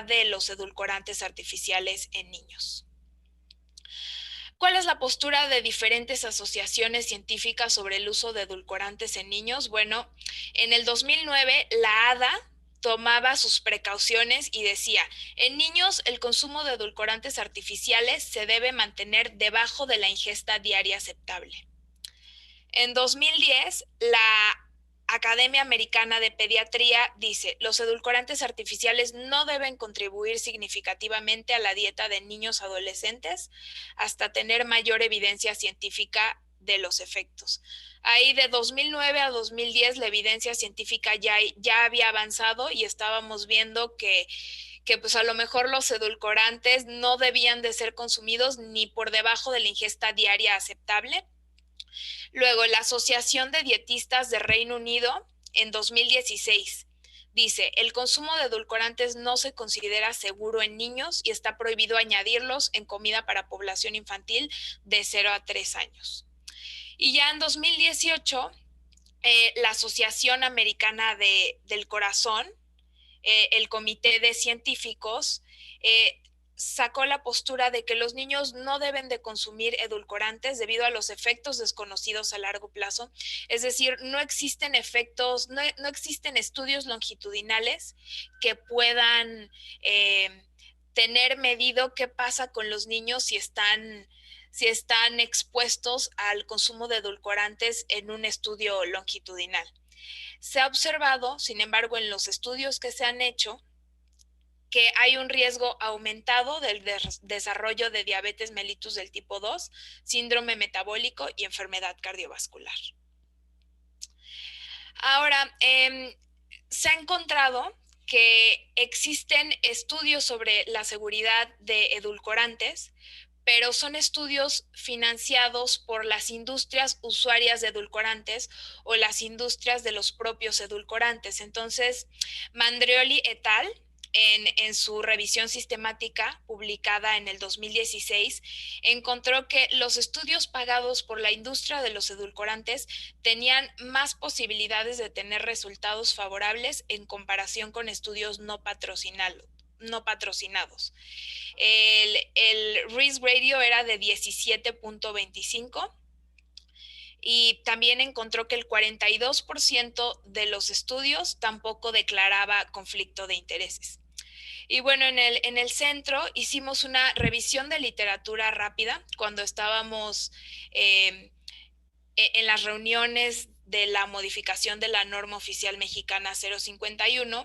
de los edulcorantes artificiales en niños. ¿Cuál es la postura de diferentes asociaciones científicas sobre el uso de edulcorantes en niños? Bueno, en el 2009, la ADA tomaba sus precauciones y decía, en niños el consumo de edulcorantes artificiales se debe mantener debajo de la ingesta diaria aceptable. En 2010, la Academia Americana de Pediatría dice: los edulcorantes artificiales no deben contribuir significativamente a la dieta de niños adolescentes hasta tener mayor evidencia científica de los efectos. Ahí de 2009 a 2010 la evidencia científica ya había avanzado y estábamos viendo que pues a lo mejor los edulcorantes no debían de ser consumidos ni por debajo de la ingesta diaria aceptable. Luego, la Asociación de Dietistas de Reino Unido en 2016 dice: el consumo de edulcorantes no se considera seguro en niños y está prohibido añadirlos en comida para población infantil de 0 a 3 años. Y ya en 2018, la Asociación Americana del Corazón, el Comité de Científicos, sacó la postura de que los niños no deben de consumir edulcorantes debido a los efectos desconocidos a largo plazo. Es decir, no existen efectos, no existen estudios longitudinales que puedan tener medido qué pasa con los niños si están expuestos al consumo de edulcorantes en un estudio longitudinal. Se ha observado, sin embargo, en los estudios que se han hecho, que hay un riesgo aumentado del desarrollo de diabetes mellitus del tipo 2, síndrome metabólico y enfermedad cardiovascular. Ahora, se ha encontrado que existen estudios sobre la seguridad de edulcorantes, pero son estudios financiados por las industrias usuarias de edulcorantes o las industrias de los propios edulcorantes. Entonces, Mandrioli et al., en su revisión sistemática publicada en el 2016, encontró que los estudios pagados por la industria de los edulcorantes tenían más posibilidades de tener resultados favorables en comparación con estudios no patrocinados. El risk ratio era de 17.25 y también encontró que el 42% de los estudios tampoco declaraba conflicto de intereses. Y bueno, en el centro hicimos una revisión de literatura rápida cuando estábamos en las reuniones de la modificación de la norma oficial mexicana 051,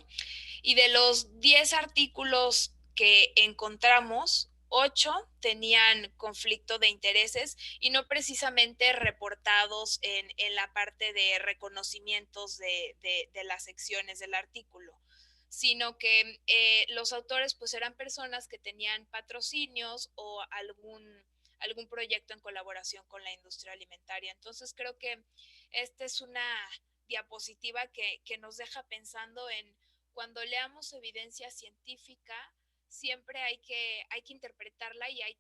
y de los 10 artículos que encontramos, 8 tenían conflicto de intereses y no precisamente reportados en la parte de reconocimientos de las secciones del artículo, sino que los autores pues eran personas que tenían patrocinios o algún proyecto en colaboración con la industria alimentaria. Entonces creo que esta es una diapositiva que nos deja pensando en cuando leamos evidencia científica, siempre hay que interpretarla y hay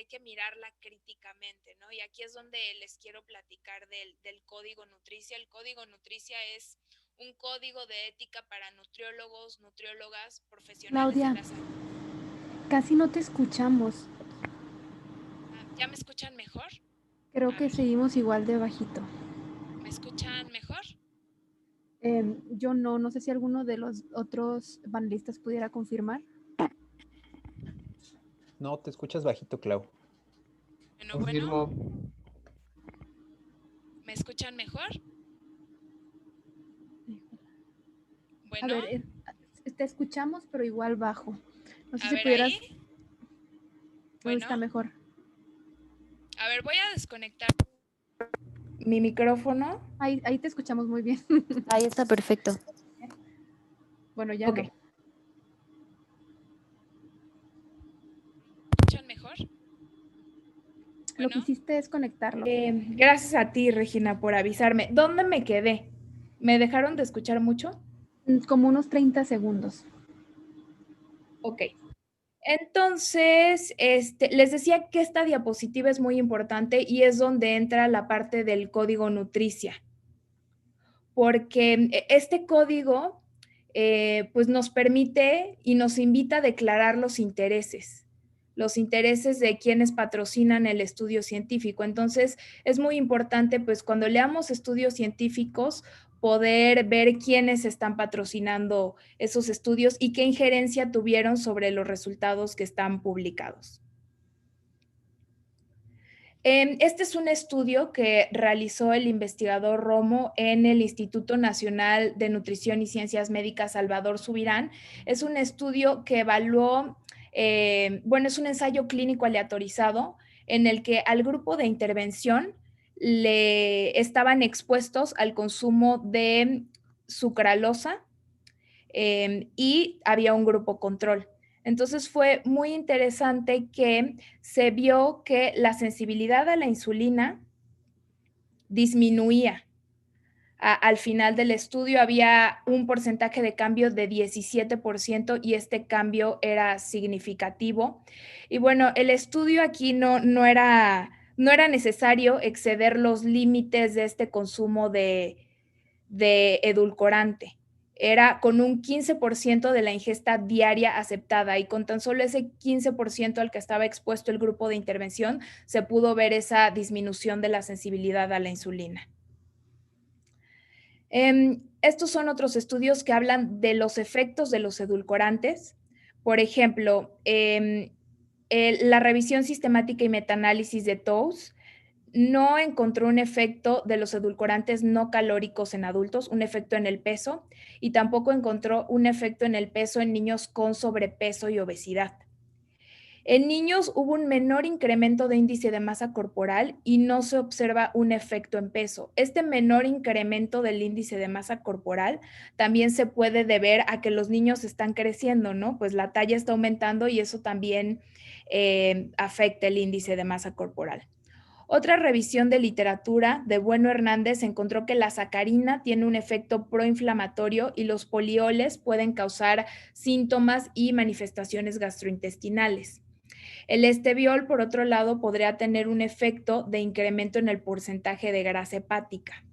que mirarla críticamente, ¿no? Y aquí es donde les quiero platicar del Código Nutricia. El Código Nutricia es un código de ética para nutriólogos, nutriólogas, profesionales Claudia, de la salud. Casi no te escuchamos. ¿Ya me escuchan mejor? Creo que seguimos igual de bajito. ¿Me escuchan mejor? Yo no sé si alguno de los otros panelistas pudiera confirmar. No, te escuchas bajito, Clau. Bueno, ¿me escuchan mejor? Bueno. A ver, te escuchamos, pero igual bajo. No sé a si ver, pudieras... ahí. Bueno. Está mejor. A ver, voy a desconectar mi micrófono. Ahí te escuchamos muy bien. Ahí está perfecto. Bueno, ya okay. no. ¿Me escuchan mejor? Lo que hiciste es conectarlo. Gracias a ti, Regina, por avisarme. ¿Dónde me quedé? ¿Me dejaron de escuchar mucho? Como unos 30 segundos. Ok. Entonces, les decía que esta diapositiva es muy importante y es donde entra la parte del código Nutricia. Porque este código pues nos permite y nos invita a declarar los intereses de quienes patrocinan el estudio científico. Entonces, es muy importante, pues, cuando leamos estudios científicos, poder ver quiénes están patrocinando esos estudios y qué injerencia tuvieron sobre los resultados que están publicados. Este es un estudio que realizó el investigador Romo en el Instituto Nacional de Nutrición y Ciencias Médicas Salvador Subirán. Es un estudio que evaluó, es un ensayo clínico aleatorizado en el que al grupo de intervención le estaban expuestos al consumo de sucralosa y había un grupo control. Entonces fue muy interesante que se vio que la sensibilidad a la insulina disminuía. Al final del estudio había un porcentaje de cambio de 17% y este cambio era significativo. Y bueno, el estudio aquí no era necesario exceder los límites de este consumo de edulcorante. Era con un 15% de la ingesta diaria aceptada y con tan solo ese 15% al que estaba expuesto el grupo de intervención se pudo ver esa disminución de la sensibilidad a la insulina. Estos son otros estudios que hablan de los efectos de los edulcorantes. Por ejemplo, la revisión sistemática y metaanálisis de TOWS no encontró un efecto de los edulcorantes no calóricos en adultos, un efecto en el peso, y tampoco encontró un efecto en el peso en niños con sobrepeso y obesidad. En niños hubo un menor incremento de índice de masa corporal y no se observa un efecto en peso. Este menor incremento del índice de masa corporal también se puede deber a que los niños están creciendo, ¿no? Pues la talla está aumentando y eso también afecta el índice de masa corporal. Otra revisión de literatura de Bueno Hernández encontró que la sacarina tiene un efecto proinflamatorio y los polioles pueden causar síntomas y manifestaciones gastrointestinales. El esteviol, por otro lado, podría tener un efecto de incremento en el porcentaje de grasa hepática.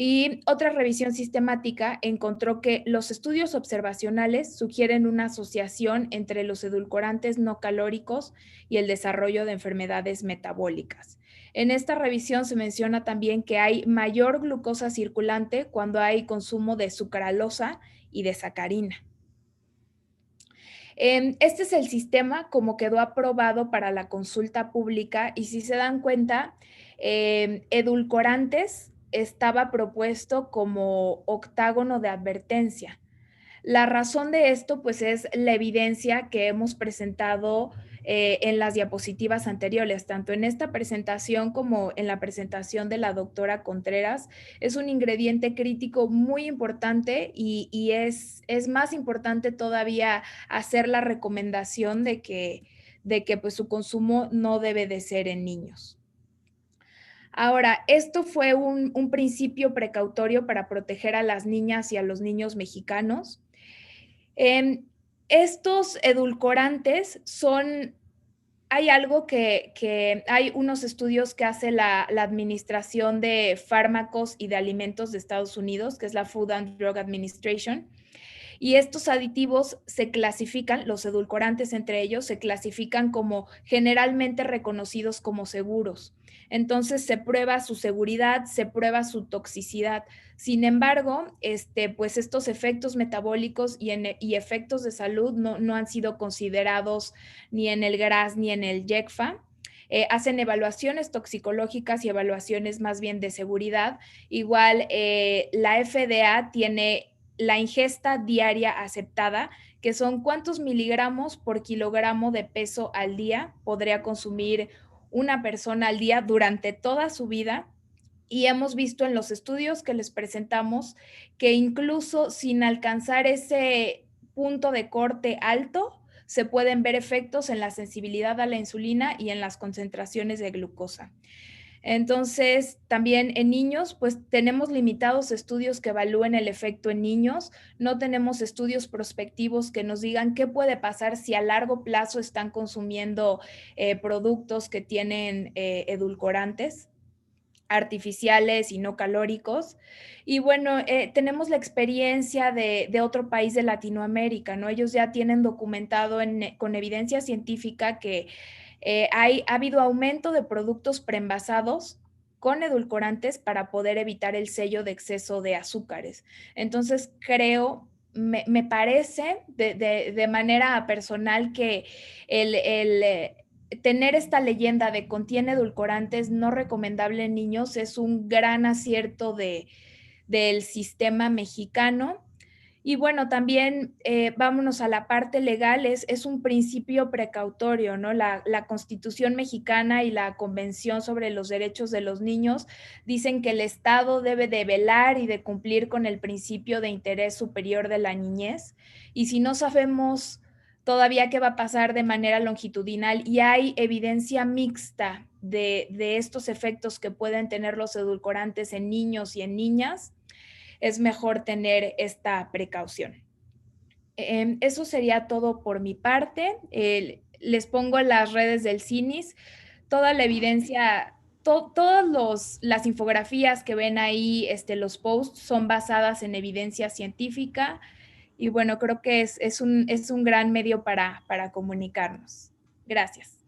Y otra revisión sistemática encontró que los estudios observacionales sugieren una asociación entre los edulcorantes no calóricos y el desarrollo de enfermedades metabólicas. En esta revisión se menciona también que hay mayor glucosa circulante cuando hay consumo de sucralosa y de sacarina. Este es el sistema como quedó aprobado para la consulta pública y si se dan cuenta, edulcorantes estaba propuesto como octágono de advertencia. La razón de esto, pues, es la evidencia que hemos presentado en las diapositivas anteriores, tanto en esta presentación como en la presentación de la doctora Contreras. Es un ingrediente crítico muy importante y es más importante todavía hacer la recomendación de que pues, su consumo no debe de ser en niños. Ahora, esto fue un principio precautorio para proteger a las niñas y a los niños mexicanos. Estos edulcorantes hay algo que hay unos estudios que hace la Administración de Fármacos y de Alimentos de Estados Unidos, que es la Food and Drug Administration, y estos aditivos se clasifican, los edulcorantes entre ellos, se clasifican como generalmente reconocidos como seguros. Entonces se prueba su seguridad, se prueba su toxicidad. Sin embargo, pues estos efectos metabólicos y efectos de salud no han sido considerados ni en el GRAS ni en el JECFA. Hacen evaluaciones toxicológicas y evaluaciones más bien de seguridad. Igual la FDA tiene la ingesta diaria aceptada, que son cuántos miligramos por kilogramo de peso al día podría consumir una persona al día durante toda su vida. Y hemos visto en los estudios que les presentamos que incluso sin alcanzar ese punto de corte alto, se pueden ver efectos en la sensibilidad a la insulina y en las concentraciones de glucosa. Entonces, también en niños, pues tenemos limitados estudios que evalúen el efecto en niños, no tenemos estudios prospectivos que nos digan qué puede pasar si a largo plazo están consumiendo productos que tienen edulcorantes artificiales y no calóricos. Y bueno, tenemos la experiencia de otro país de Latinoamérica, ¿no? Ellos ya tienen documentado con evidencia científica que ha habido aumento de productos preenvasados con edulcorantes para poder evitar el sello de exceso de azúcares. Entonces, me parece de manera personal que el tener esta leyenda de contiene edulcorantes no recomendable en niños es un gran acierto del sistema mexicano. Y bueno, también vámonos a la parte legal, es un principio precautorio, ¿no? La Constitución mexicana y la Convención sobre los Derechos de los Niños dicen que el Estado debe de velar y de cumplir con el principio de interés superior de la niñez. Y si no sabemos todavía qué va a pasar de manera longitudinal y hay evidencia mixta de estos efectos que pueden tener los edulcorantes en niños y en niñas, es mejor tener esta precaución. Eso sería todo por mi parte. Les pongo en las redes del CINIS toda la evidencia, todas las infografías que ven ahí, los posts son basadas en evidencia científica y bueno, creo que es un gran medio para comunicarnos. Gracias.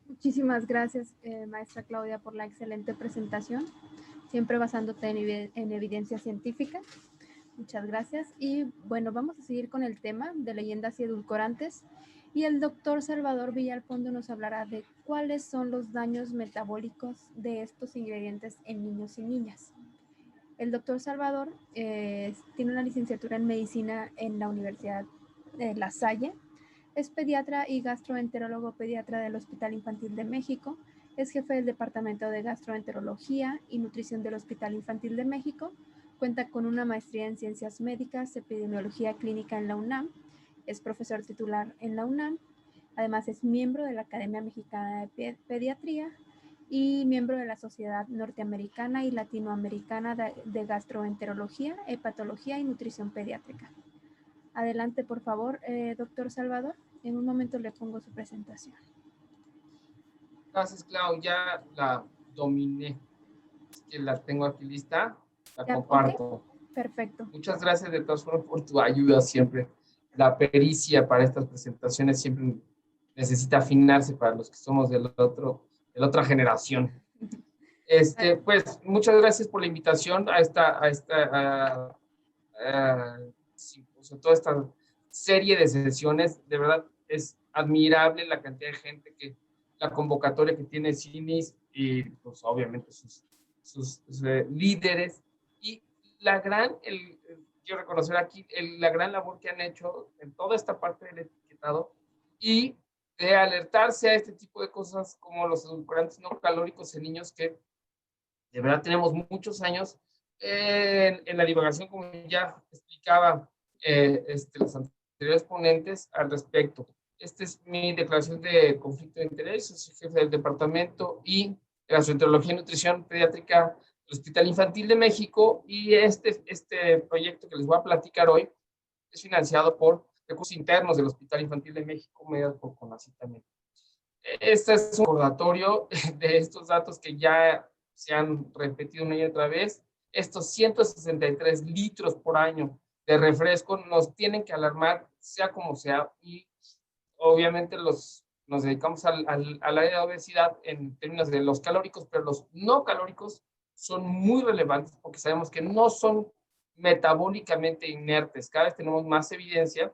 Muchísimas gracias, maestra Claudia, por la excelente presentación, siempre basándote en evidencia científica. Muchas gracias. Y bueno, vamos a seguir con el tema de leyendas y edulcorantes. Y el doctor Salvador Villalpando nos hablará de cuáles son los daños metabólicos de estos ingredientes en niños y niñas. El doctor Salvador tiene una licenciatura en medicina en la Universidad de La Salle. Es pediatra y gastroenterólogo pediatra del Hospital Infantil de México. Es jefe del Departamento de Gastroenterología y Nutrición del Hospital Infantil de México. Cuenta con una maestría en Ciencias Médicas, Epidemiología Clínica en la UNAM. Es profesor titular en la UNAM. Además es miembro de la Academia Mexicana de Pediatría y miembro de la Sociedad Norteamericana y Latinoamericana de Gastroenterología, Hepatología y Nutrición Pediátrica. Adelante, por favor, doctor Salvador. En un momento le pongo su presentación. Gracias, Clau. Ya la dominé. Es que la tengo aquí lista. La ¿Ya? comparto. Okay. Perfecto. Muchas gracias de todas formas por tu ayuda siempre. La pericia para estas presentaciones siempre necesita afinarse para los que somos de la otra generación. Pues muchas gracias por la invitación a toda esta serie de sesiones. De verdad es admirable la cantidad de gente la convocatoria que tiene CINIS y pues obviamente sus líderes y quiero reconocer aquí la gran labor que han hecho en toda esta parte del etiquetado y de alertarse a este tipo de cosas como los edulcorantes no calóricos en niños, que de verdad tenemos muchos años en la divulgación, como ya explicaba los anteriores ponentes al respecto. Esta es mi declaración de conflicto de interés. Soy jefe del Departamento y Gastroenterología y Nutrición Pediátrica del Hospital Infantil de México, y este proyecto que les voy a platicar hoy es financiado por recursos internos del Hospital Infantil de México, mediado por CONACYT también. Este es un recordatorio de estos datos que ya se han repetido una y otra vez. Estos 163 litros por año de refresco nos tienen que alarmar, sea como sea, y obviamente nos dedicamos al área de obesidad en términos de los calóricos, pero los no calóricos son muy relevantes porque sabemos que no son metabólicamente inertes. Cada vez tenemos más evidencia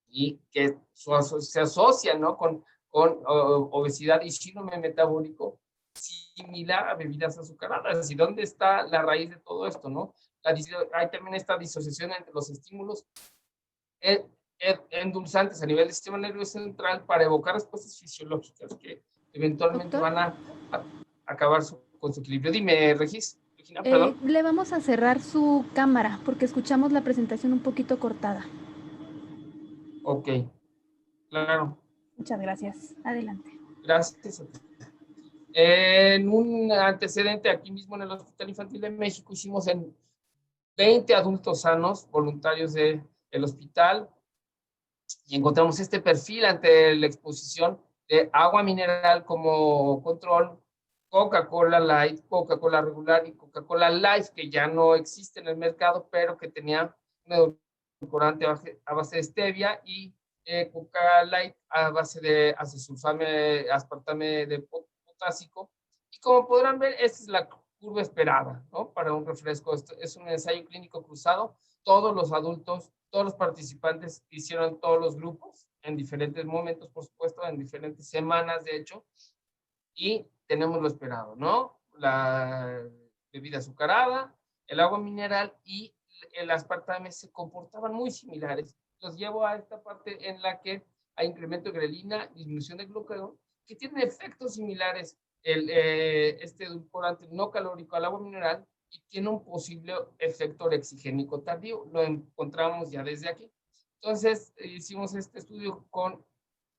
y que se asocia, ¿no?, con obesidad y síndrome metabólico similar a bebidas azucaradas. ¿Y dónde está la raíz de todo esto, no? Hay también esta disociación entre los estímulos endulzantes a nivel del sistema nervioso central para evocar respuestas fisiológicas que eventualmente van a acabar con su equilibrio. Dime, Regina, perdón. Le vamos a cerrar su cámara porque escuchamos la presentación un poquito cortada. Ok, claro. Muchas gracias. Adelante. Gracias. En un antecedente aquí mismo en el Hospital Infantil de México hicimos en 20 adultos sanos, voluntarios del hospital, y encontramos este perfil ante la exposición de agua mineral como control, Coca-Cola Light, Coca-Cola regular y Coca-Cola Light, que ya no existe en el mercado, pero que tenía un edulcorante a base de stevia, y Coca Light a base de acesulfame, aspartame de potásico. Y como podrán ver, esta es la curva esperada, ¿no?, para un refresco. Esto es un ensayo clínico cruzado. Todos los adultos, todos los participantes hicieron todos los grupos en diferentes momentos, por supuesto, en diferentes semanas, de hecho, y tenemos lo esperado, ¿no? La bebida azucarada, el agua mineral y el aspartame se comportaban muy similares. Los llevo a esta parte en la que hay incremento de grelina, disminución de glucagón, que tienen efectos similares este edulcorante no calórico al agua mineral y tiene un posible efecto lexigénico tardío. Lo encontramos ya desde aquí. Entonces, hicimos este estudio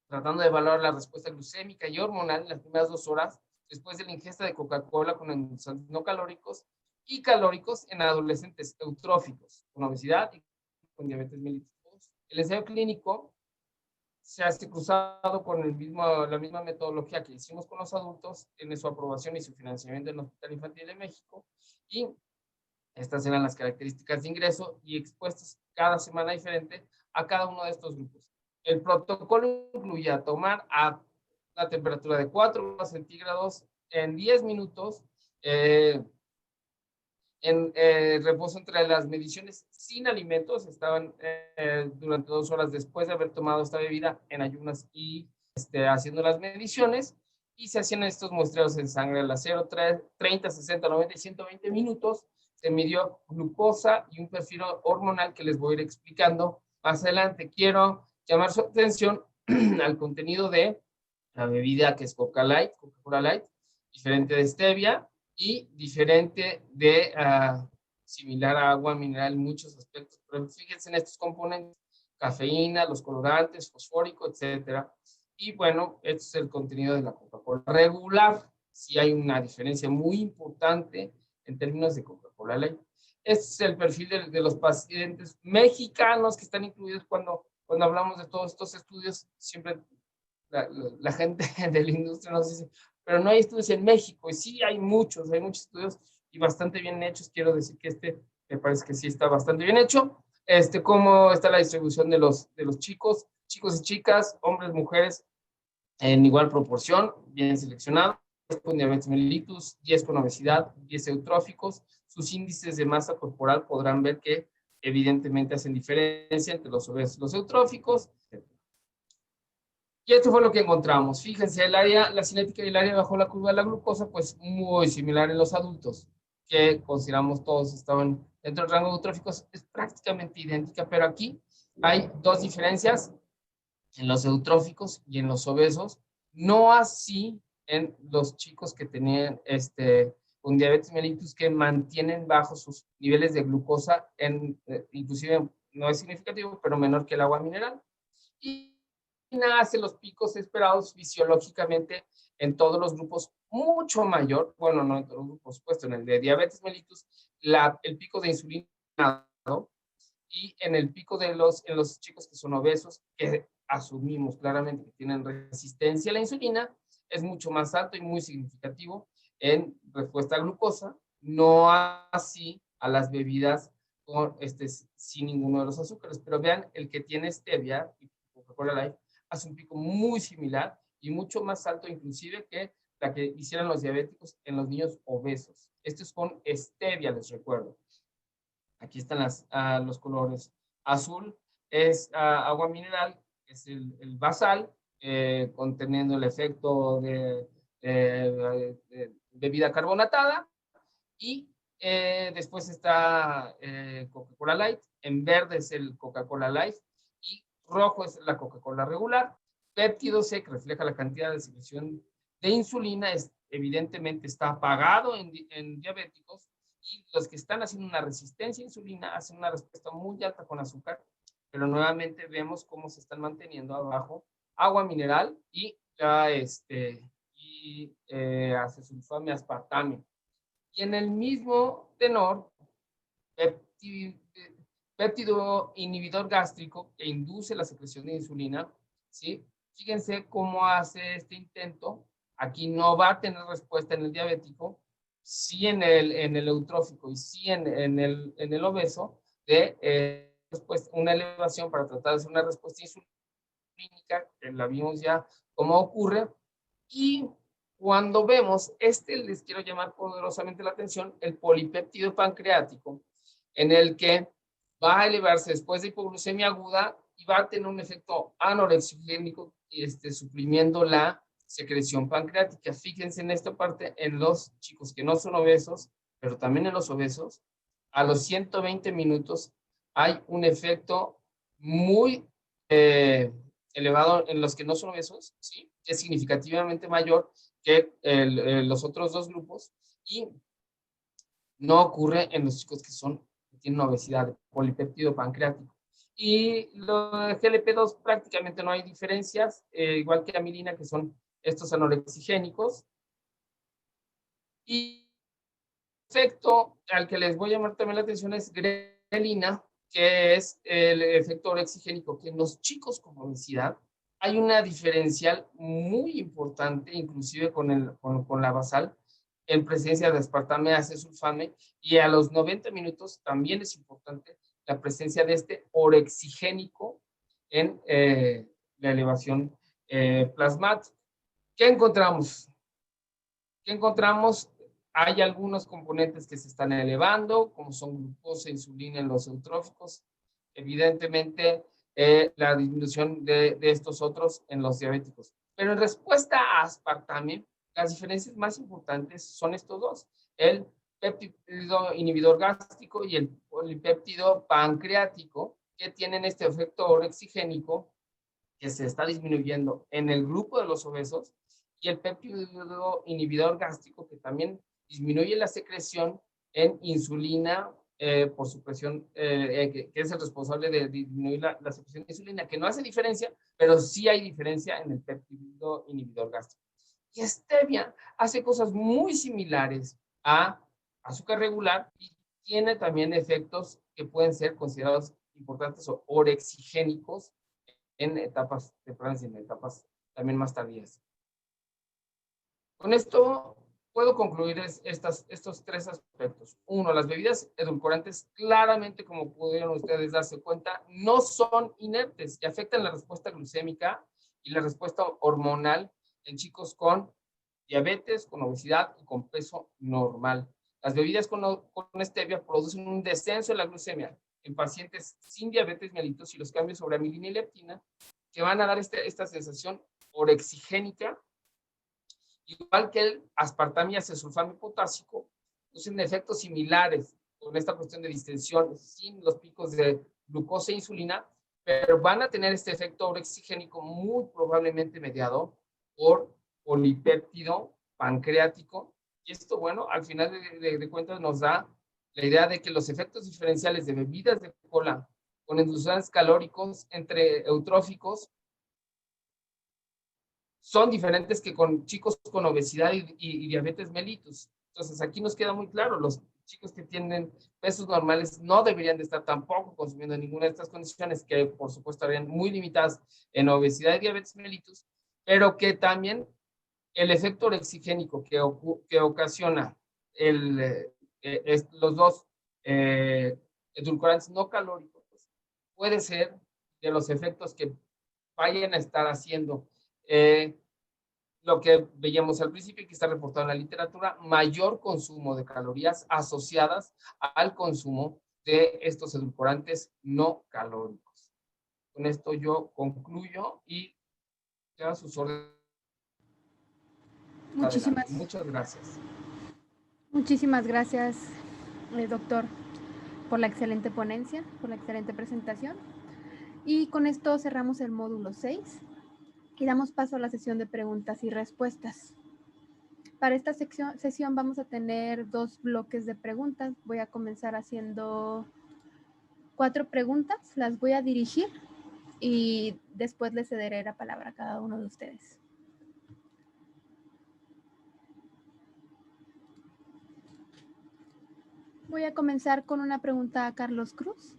tratando de evaluar la respuesta glucémica y hormonal en las primeras 2 horas después de la ingesta de Coca-Cola con endulzantes no calóricos y calóricos en adolescentes eutróficos con obesidad y con diabetes mellitus. El ensayo clínico se hace cruzado con la misma metodología que hicimos con los adultos en su aprobación y su financiamiento en el Hospital Infantil de México, y estas eran las características de ingreso y expuestas cada semana diferente a cada uno de estos grupos. El protocolo incluía tomar a la temperatura de 4 grados centígrados en 10 minutos, en reposo entre las mediciones sin alimentos, estaban durante 2 horas después de haber tomado esta bebida en ayunas y haciendo las mediciones, y se hacían estos muestreos en sangre a las 0, 30, 60, 90 y 120 minutos. Se midió glucosa y un perfil hormonal que les voy a ir explicando más adelante. Quiero llamar su atención al contenido de la bebida, que es Coca-Cola Light, diferente de stevia y diferente de similar a agua mineral en muchos aspectos. Pero fíjense en estos componentes: cafeína, los colorantes, fosfórico, etcétera. Y bueno, este es el contenido de la Coca-Cola regular. Sí hay una diferencia muy importante en términos de Coca-Cola Light. Este es el perfil de los pacientes mexicanos que están incluidos cuando hablamos de todos estos estudios. Siempre la gente de la industria nos dice, pero no hay estudios en México. Y sí, hay muchos estudios y bastante bien hechos. Quiero decir que me parece que sí está bastante bien hecho. Cómo está la distribución de los chicos y chicas, hombres, mujeres, en igual proporción, bien seleccionado. 10 con diabetes mellitus, 10 con obesidad, 10 eutróficos. Sus índices de masa corporal podrán ver que evidentemente hacen diferencia entre los obesos y los eutróficos. Y esto fue lo que encontramos. Fíjense, la cinética y el área bajo la curva de la glucosa, pues muy similar en los adultos, que consideramos todos estaban dentro del rango de eutróficos, es prácticamente idéntica, pero aquí hay 2 diferencias en los eutróficos y en los obesos, no así en los chicos que tenían con diabetes mellitus, que mantienen bajos sus niveles de glucosa, inclusive no es significativo, pero menor que el agua mineral. Y hace los picos esperados fisiológicamente en todos los grupos, mucho mayor, bueno, no en todos los grupos, por supuesto, en el de diabetes mellitus, el pico de insulina, ¿no? Y en el pico en los chicos que son obesos, que asumimos claramente que tienen resistencia a la insulina, es mucho más alto y muy significativo en respuesta a glucosa, no así a las bebidas sin ninguno de los azúcares. Pero vean, el que tiene stevia, Coca-Cola Light, hace un pico muy similar y mucho más alto inclusive que la que hicieran los diabéticos en los niños obesos. Esto es con stevia, les recuerdo. Aquí están los colores. Azul es agua mineral, es el basal, conteniendo el efecto de bebida carbonatada. Y después está Coca-Cola Light. En verde es el Coca-Cola Light y rojo es la Coca-Cola regular. Péptido C, que refleja la cantidad de secreción de insulina, evidentemente está apagado en diabéticos, y los que están haciendo una resistencia a insulina hacen una respuesta muy alta con azúcar, pero nuevamente vemos cómo se están manteniendo abajo agua mineral y acesulfame, aspartame. Y en el mismo tenor, péptido inhibidor gástrico que induce la secreción de insulina, ¿sí? Fíjense cómo hace este intento. Aquí no va a tener respuesta en el diabético, sí en el eutrófico y sí en el obeso, de pues una elevación para tratar de hacer una respuesta insulínica, que la vimos ya cómo ocurre. Y cuando vemos, les quiero llamar poderosamente la atención, el polipéptido pancreático, en el que va a elevarse después de hipoglucemia aguda y va a tener un efecto anorexigénico, suprimiendo la secreción pancreática. Fíjense en esta parte, en los chicos que no son obesos, pero también en los obesos, a los 120 minutos hay un efecto muy elevado en los que no son obesos, ¿sí? Que es significativamente mayor que los otros dos grupos, y no ocurre en los chicos que tienen obesidad, polipéptido pancreático. Y los GLP-2 prácticamente no hay diferencias, igual que amilina, que son estos anorexigénicos. Y el efecto al que les voy a llamar también la atención es grelina, que es el efecto orexigénico, que en los chicos con obesidad hay una diferencial muy importante, inclusive con la basal, en presencia de aspartame, acesulfame, y a los 90 minutos también es importante la presencia de este orexigénico en la elevación plasmática. ¿Qué encontramos? ¿Qué encontramos? Hay algunos componentes que se están elevando, como son glucosa e insulina en los eutróficos. Evidentemente, la disminución de estos otros en los diabéticos. Pero en respuesta a aspartame, las diferencias más importantes son estos dos: el péptido inhibidor gástrico y el polipéptido pancreático, que tienen este efecto orexigénico que se está disminuyendo en el grupo de los obesos, y el péptido inhibidor gástrico, que también disminuye la secreción en insulina por supresión, que es el responsable de disminuir la secreción de insulina, que no hace diferencia, pero sí hay diferencia en el péptido inhibidor gástrico. Y stevia hace cosas muy similares a azúcar regular y tiene también efectos que pueden ser considerados importantes o orexigénicos en etapas tempranas y en etapas también más tardías. Con esto puedo concluir estos tres aspectos. Uno, las bebidas edulcorantes, claramente, como pudieron ustedes darse cuenta, no son inertes y afectan la respuesta glucémica y la respuesta hormonal en chicos con diabetes, con obesidad y con peso normal. Las bebidas con stevia producen un descenso en la glucemia en pacientes sin diabetes mellitus, y los cambios sobre amilina y leptina, que van a dar esta sensación orexigénica, igual que el aspartame y acesulfame potásico, producen efectos similares con esta cuestión de distensión, sin los picos de glucosa e insulina, pero van a tener este efecto orexigénico muy probablemente mediado por polipéptido pancreático. Y esto, bueno, al final de cuentas nos da la idea de que los efectos diferenciales de bebidas de cola con endulzantes calóricos entre eutróficos son diferentes que con chicos con obesidad y diabetes mellitus. Entonces, aquí nos queda muy claro, los chicos que tienen pesos normales no deberían de estar tampoco consumiendo ninguna de estas condiciones, que por supuesto estarían muy limitadas en obesidad y diabetes mellitus, pero que también el efecto orexigénico que ocasiona los dos edulcorantes no calóricos puede ser de los efectos que vayan a estar haciendo lo que veíamos al principio, que está reportado en la literatura: mayor consumo de calorías asociadas al consumo de estos edulcorantes no calóricos. Con esto yo concluyo y quedo a sus órdenes. Muchas gracias. Muchísimas gracias, doctor, por la excelente ponencia, por la excelente presentación. Y con esto cerramos el módulo 6 y damos paso a la sesión de preguntas y respuestas. Para esta sesión vamos a tener 2 bloques de preguntas. Voy a comenzar haciendo 4 preguntas, las voy a dirigir y después les cederé la palabra a cada uno de ustedes. Voy a comenzar con una pregunta a Carlos Cruz.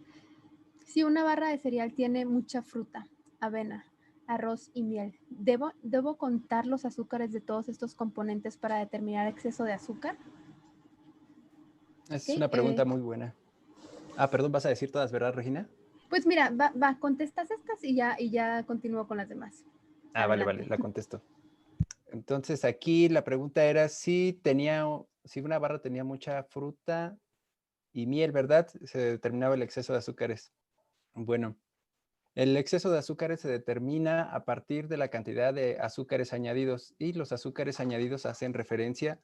Si una barra de cereal tiene mucha fruta, avena, arroz y miel, ¿debo contar los azúcares de todos estos componentes para determinar exceso de azúcar? Es una pregunta muy buena. Perdón, vas a decir todas, ¿verdad, Regina? Pues mira, contestas estas y ya continúo con las demás. Vale, la contesto. Entonces aquí la pregunta era si una barra tenía mucha fruta y miel, ¿verdad? Se determinaba el exceso de azúcares. Bueno, El exceso de azúcares se determina a partir de la cantidad de azúcares añadidos, y los azúcares añadidos hacen referencia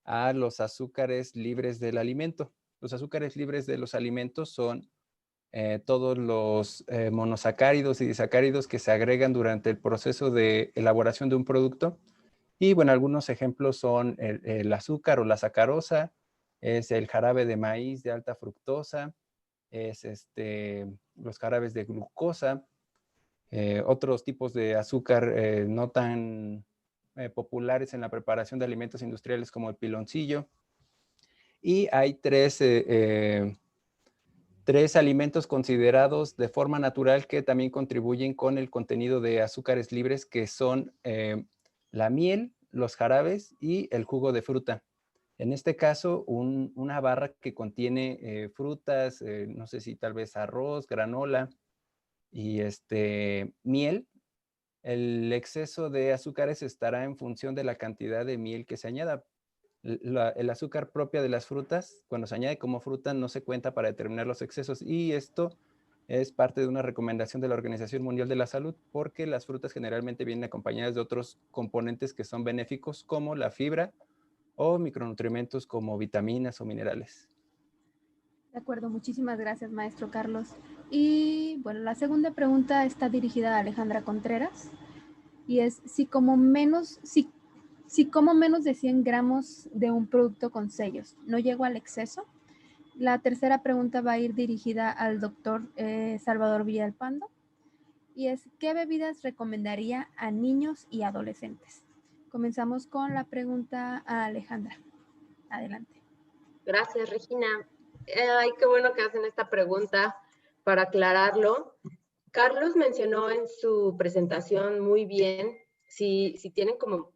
a los azúcares libres del alimento. Los azúcares libres de los alimentos son todos los monosacáridos y disacáridos que se agregan durante el proceso de elaboración de un producto. Y bueno, algunos ejemplos son el azúcar o la sacarosa, es el jarabe de maíz de alta fructosa, es los jarabes de glucosa, otros tipos de azúcar no tan populares en la preparación de alimentos industriales como el piloncillo. Y hay tres alimentos considerados de forma natural que también contribuyen con el contenido de azúcares libres, que son la miel, los jarabes y el jugo de fruta. En este caso, una barra que contiene frutas, no sé si tal vez arroz, granola y miel. El exceso de azúcares estará en función de la cantidad de miel que se añada. El azúcar propia de las frutas, cuando se añade como fruta, no se cuenta para determinar los excesos, y esto es parte de una recomendación de la Organización Mundial de la Salud, porque las frutas generalmente vienen acompañadas de otros componentes que son benéficos, como la fibra o micronutrientes como vitaminas o minerales. De acuerdo, muchísimas gracias, maestro Carlos. Y bueno, la segunda pregunta está dirigida a Alejandra Contreras, y es si como menos de 100 gramos de un producto con sellos no llego al exceso. La tercera pregunta va a ir dirigida al doctor Salvador Villalpando, y es ¿qué bebidas recomendaría a niños y adolescentes? Comenzamos con la pregunta a Alejandra. Adelante. Gracias, Regina. Ay, qué bueno que hacen esta pregunta para aclararlo. Carlos mencionó en su presentación muy bien, si tienen como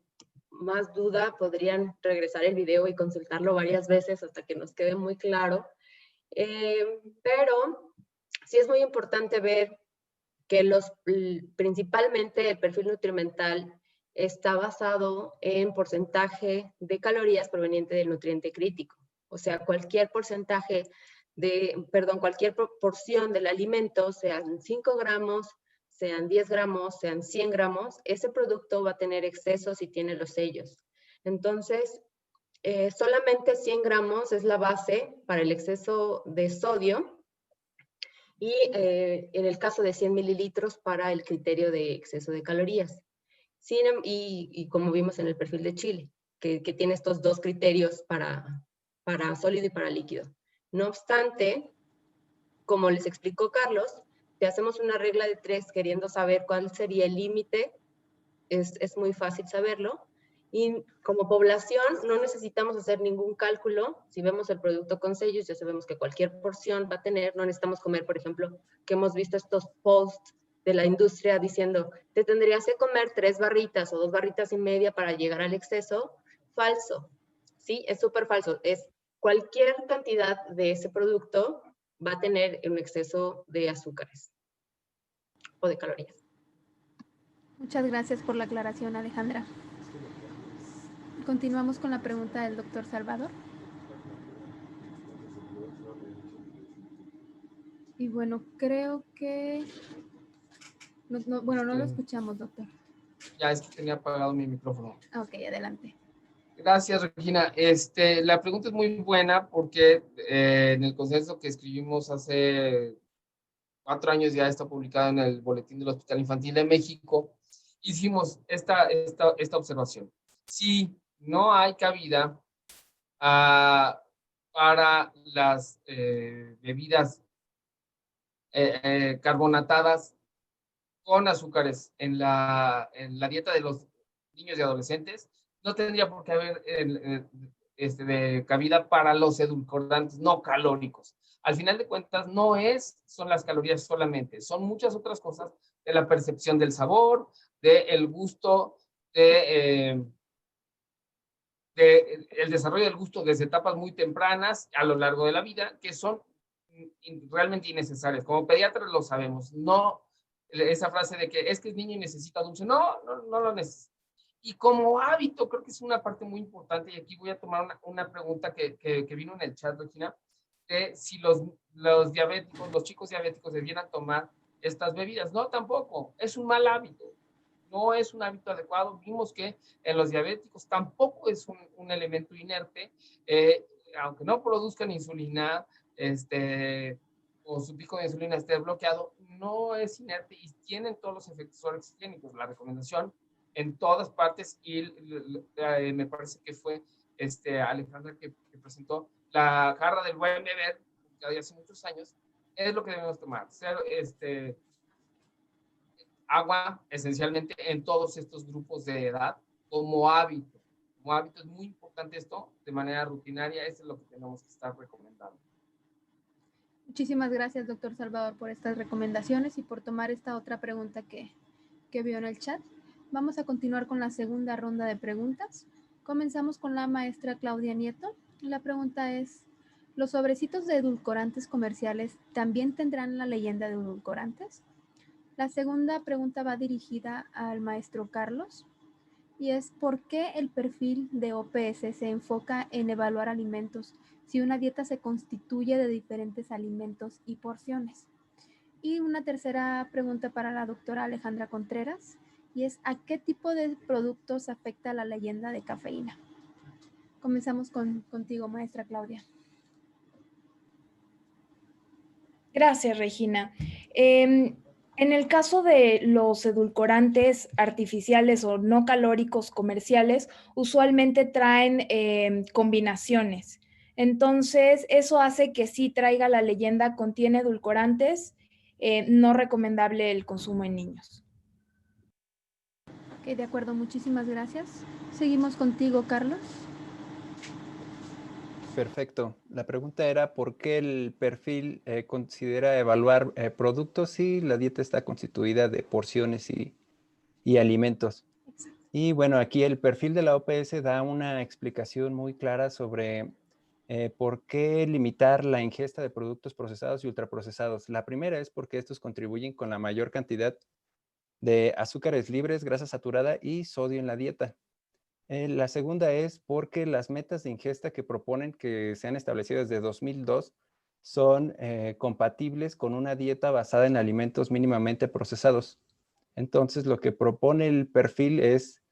más duda, podrían regresar el video y consultarlo varias veces hasta que nos quede muy claro. Pero sí es muy importante ver que principalmente el perfil nutrimental está basado en porcentaje de calorías proveniente del nutriente crítico. O sea, cualquier porcentaje cualquier porción del alimento, sean 5 gramos, sean 10 gramos, sean 100 gramos, ese producto va a tener exceso si tiene los sellos. Entonces, solamente 100 gramos es la base para el exceso de sodio, y en el caso de 100 mililitros para el criterio de exceso de calorías. Y como vimos en el perfil de Chile, que tiene estos dos criterios para sólido y para líquido. No obstante, como les explicó Carlos, si hacemos una regla de 3 queriendo saber cuál sería el límite, es muy fácil saberlo. Y como población no necesitamos hacer ningún cálculo. Si vemos el producto con sellos, ya sabemos que cualquier porción va a tener, no necesitamos comer, por ejemplo, que hemos visto estos posts de la industria diciendo, te tendrías que comer 3 barritas o 2 barritas y media para llegar al exceso. Falso, ¿sí? Es súper falso. Es cualquier cantidad de ese producto va a tener un exceso de azúcares o de calorías. Muchas gracias por la aclaración, Alejandra. Continuamos con la pregunta del doctor Salvador. Y bueno, creo que... no lo escuchamos, doctor. Ya es que tenía apagado mi micrófono. Ok, adelante. Gracias, Regina. La pregunta es muy buena porque en el consenso que escribimos hace 4 años, ya está publicado en el Boletín del Hospital Infantil de México, hicimos esta observación. Si no hay cabida para las bebidas carbonatadas con azúcares en la dieta de los niños y adolescentes, no tendría por qué haber de cabida para los edulcorantes no calóricos. Al final de cuentas, no son las calorías solamente, son muchas otras cosas de la percepción del sabor, del gusto, el desarrollo del gusto desde etapas muy tempranas a lo largo de la vida, que son realmente innecesarias. Como pediatras lo sabemos, no esa frase de que es niño y necesita dulce, no lo necesita. Y como hábito, creo que es una parte muy importante, y aquí voy a tomar una pregunta que vino en el chat, Regina, de si los diabéticos, los chicos diabéticos debieran tomar estas bebidas. No, tampoco, es un mal hábito. No es un hábito adecuado. Vimos que en los diabéticos tampoco es un elemento inerte, aunque no produzcan insulina, o su pico de insulina esté bloqueado, no es inerte y tienen todos los efectos orexigénicos. La recomendación en todas partes, y me parece que fue Alejandra que presentó la jarra del buen beber, que hace muchos años, es lo que debemos tomar. Agua esencialmente en todos estos grupos de edad como hábito. Como hábito es muy importante esto, de manera rutinaria, eso es lo que tenemos que estar recomendando. Muchísimas gracias, doctor Salvador, por estas recomendaciones y por tomar esta otra pregunta que vio en el chat. Vamos a continuar con la segunda ronda de preguntas. Comenzamos con la maestra Claudia Nieto. La pregunta es, ¿los sobrecitos de edulcorantes comerciales también tendrán la leyenda de edulcorantes? La segunda pregunta va dirigida al maestro Carlos y es ¿por qué el perfil de OPS se enfoca en evaluar alimentos si una dieta se constituye de diferentes alimentos y porciones? Y una tercera pregunta para la doctora Alejandra Contreras y es ¿a qué tipo de productos afecta la leyenda de cafeína? Comenzamos contigo, maestra Claudia. Gracias, Regina. En el caso de los edulcorantes artificiales o no calóricos comerciales, usualmente traen combinaciones. Entonces, eso hace que sí traiga la leyenda contiene edulcorantes, no recomendable el consumo en niños. Ok, de acuerdo, muchísimas gracias. Seguimos contigo, Carlos. Perfecto. La pregunta era ¿por qué el perfil considera evaluar productos si la dieta está constituida de porciones y alimentos? Exacto. Y bueno, aquí el perfil de la OPS da una explicación muy clara sobre por qué limitar la ingesta de productos procesados y ultraprocesados. La primera es porque estos contribuyen con la mayor cantidad de azúcares libres, grasa saturada y sodio en la dieta. La segunda es porque las metas de ingesta que proponen, que se han establecido desde 2002, son compatibles con una dieta basada en alimentos mínimamente procesados. Entonces, lo que propone el perfil es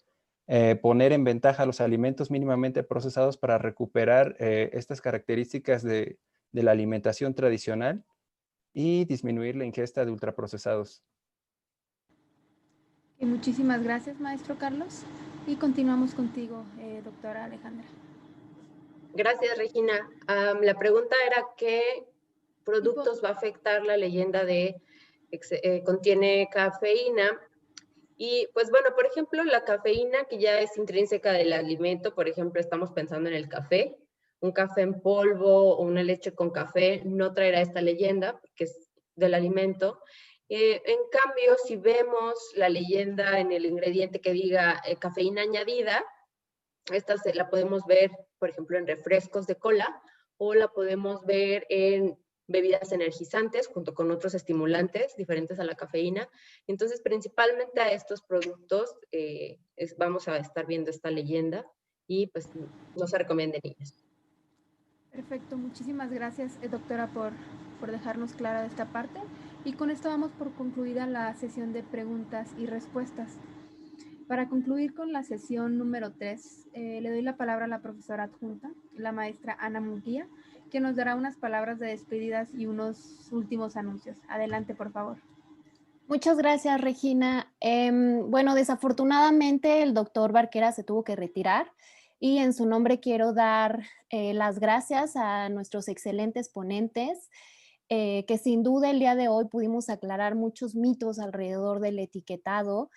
poner en ventaja los alimentos mínimamente procesados para recuperar estas características de la alimentación tradicional y disminuir la ingesta de ultraprocesados. Y muchísimas gracias, maestro Carlos. Y continuamos contigo, doctora Alejandra. Gracias, Regina. La pregunta era ¿qué productos va a afectar la leyenda de contiene cafeína? Y pues bueno, por ejemplo, la cafeína que ya es intrínseca del alimento, por ejemplo, estamos pensando en el café, un café en polvo o una leche con café no traerá esta leyenda porque es del alimento. En cambio, si vemos la leyenda en el ingrediente que diga cafeína añadida, esta la podemos ver, por ejemplo, en refrescos de cola o la podemos ver en bebidas energizantes junto con otros estimulantes diferentes a la cafeína. Entonces, principalmente a estos productos vamos a estar viendo esta leyenda y pues no se recomienda en niños. Perfecto, muchísimas gracias, doctora, por dejarnos clara esta parte. Y con esto damos por concluida la sesión de preguntas y respuestas. Para concluir con la sesión número 3, le doy la palabra a la profesora adjunta, la maestra Ana Munguía, que nos dará unas palabras de despedidas y unos últimos anuncios. Adelante, por favor. Muchas gracias, Regina. Bueno, desafortunadamente el doctor Barquera se tuvo que retirar y en su nombre quiero dar las gracias a nuestros excelentes ponentes, que sin duda el día de hoy pudimos aclarar muchos mitos alrededor del etiquetado.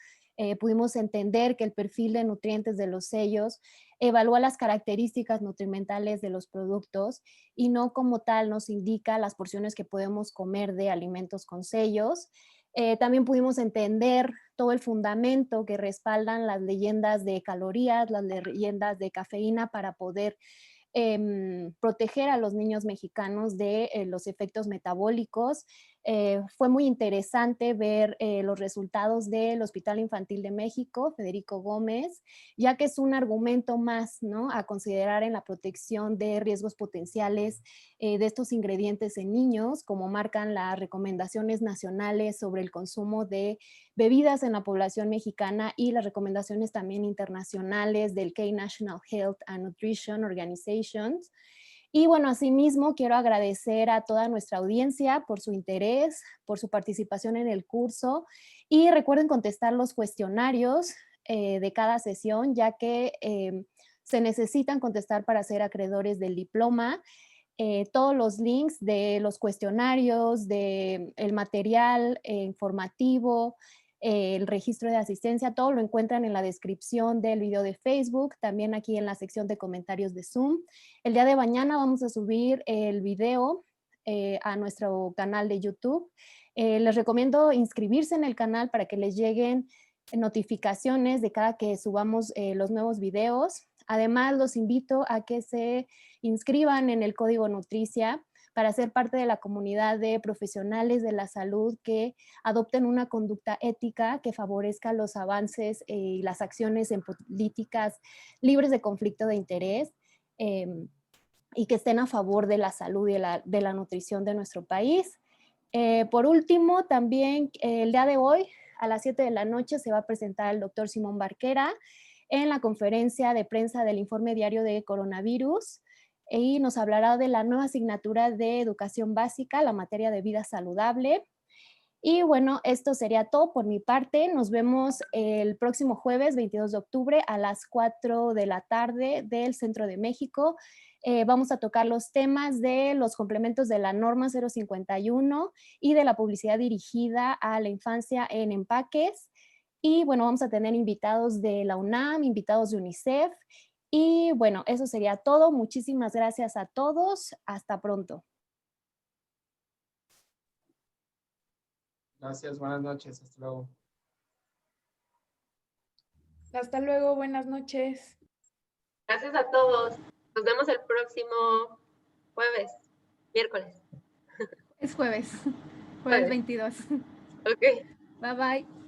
Pudimos entender que el perfil de nutrientes de los sellos evalúa las características nutrimentales de los productos y no como tal nos indica las porciones que podemos comer de alimentos con sellos. También pudimos entender todo el fundamento que respaldan las leyendas de calorías, las leyendas de cafeína para poder proteger a los niños mexicanos de los efectos metabólicos Fue muy interesante ver los resultados del Hospital Infantil de México, Federico Gómez, ya que es un argumento más, ¿no?, a considerar en la protección de riesgos potenciales de estos ingredientes en niños, como marcan las recomendaciones nacionales sobre el consumo de bebidas en la población mexicana y las recomendaciones también internacionales del K-National Health and Nutrition Organizations. Y bueno, asimismo quiero agradecer a toda nuestra audiencia por su interés, por su participación en el curso, y recuerden contestar los cuestionarios de cada sesión, ya que se necesitan contestar para ser acreedores del diploma. Todos los links de los cuestionarios, del material informativo, el registro de asistencia, todo lo encuentran en la descripción del video de Facebook, también aquí en la sección de comentarios de Zoom. El día de mañana vamos a subir el video a nuestro canal de YouTube. Les recomiendo inscribirse en el canal para que les lleguen notificaciones de cada que subamos los nuevos videos. Además, los invito a que se inscriban en el Código Nutricia para ser parte de la comunidad de profesionales de la salud que adopten una conducta ética que favorezca los avances y las acciones en políticas libres de conflicto de interés y que estén a favor de la salud y de la nutrición de nuestro país. Por último, también el día de hoy, a las 7 de la noche, se va a presentar el doctor Simón Barquera en la conferencia de prensa del informe diario de coronavirus, y nos hablará de la nueva asignatura de educación básica, la materia de vida saludable. Y bueno, esto sería todo por mi parte. Nos vemos el próximo jueves 22 de octubre a las 4 de la tarde del Centro de México. Vamos a tocar los temas de los complementos de la norma 051 y de la publicidad dirigida a la infancia en empaques. Y bueno, vamos a tener invitados de la UNAM, invitados de UNICEF. Y bueno, eso sería todo. Muchísimas gracias a todos. Hasta pronto. Gracias, buenas noches, hasta luego. Hasta luego, buenas noches. Gracias a todos. Nos vemos el próximo miércoles. Es jueves 22. Ok. Bye bye.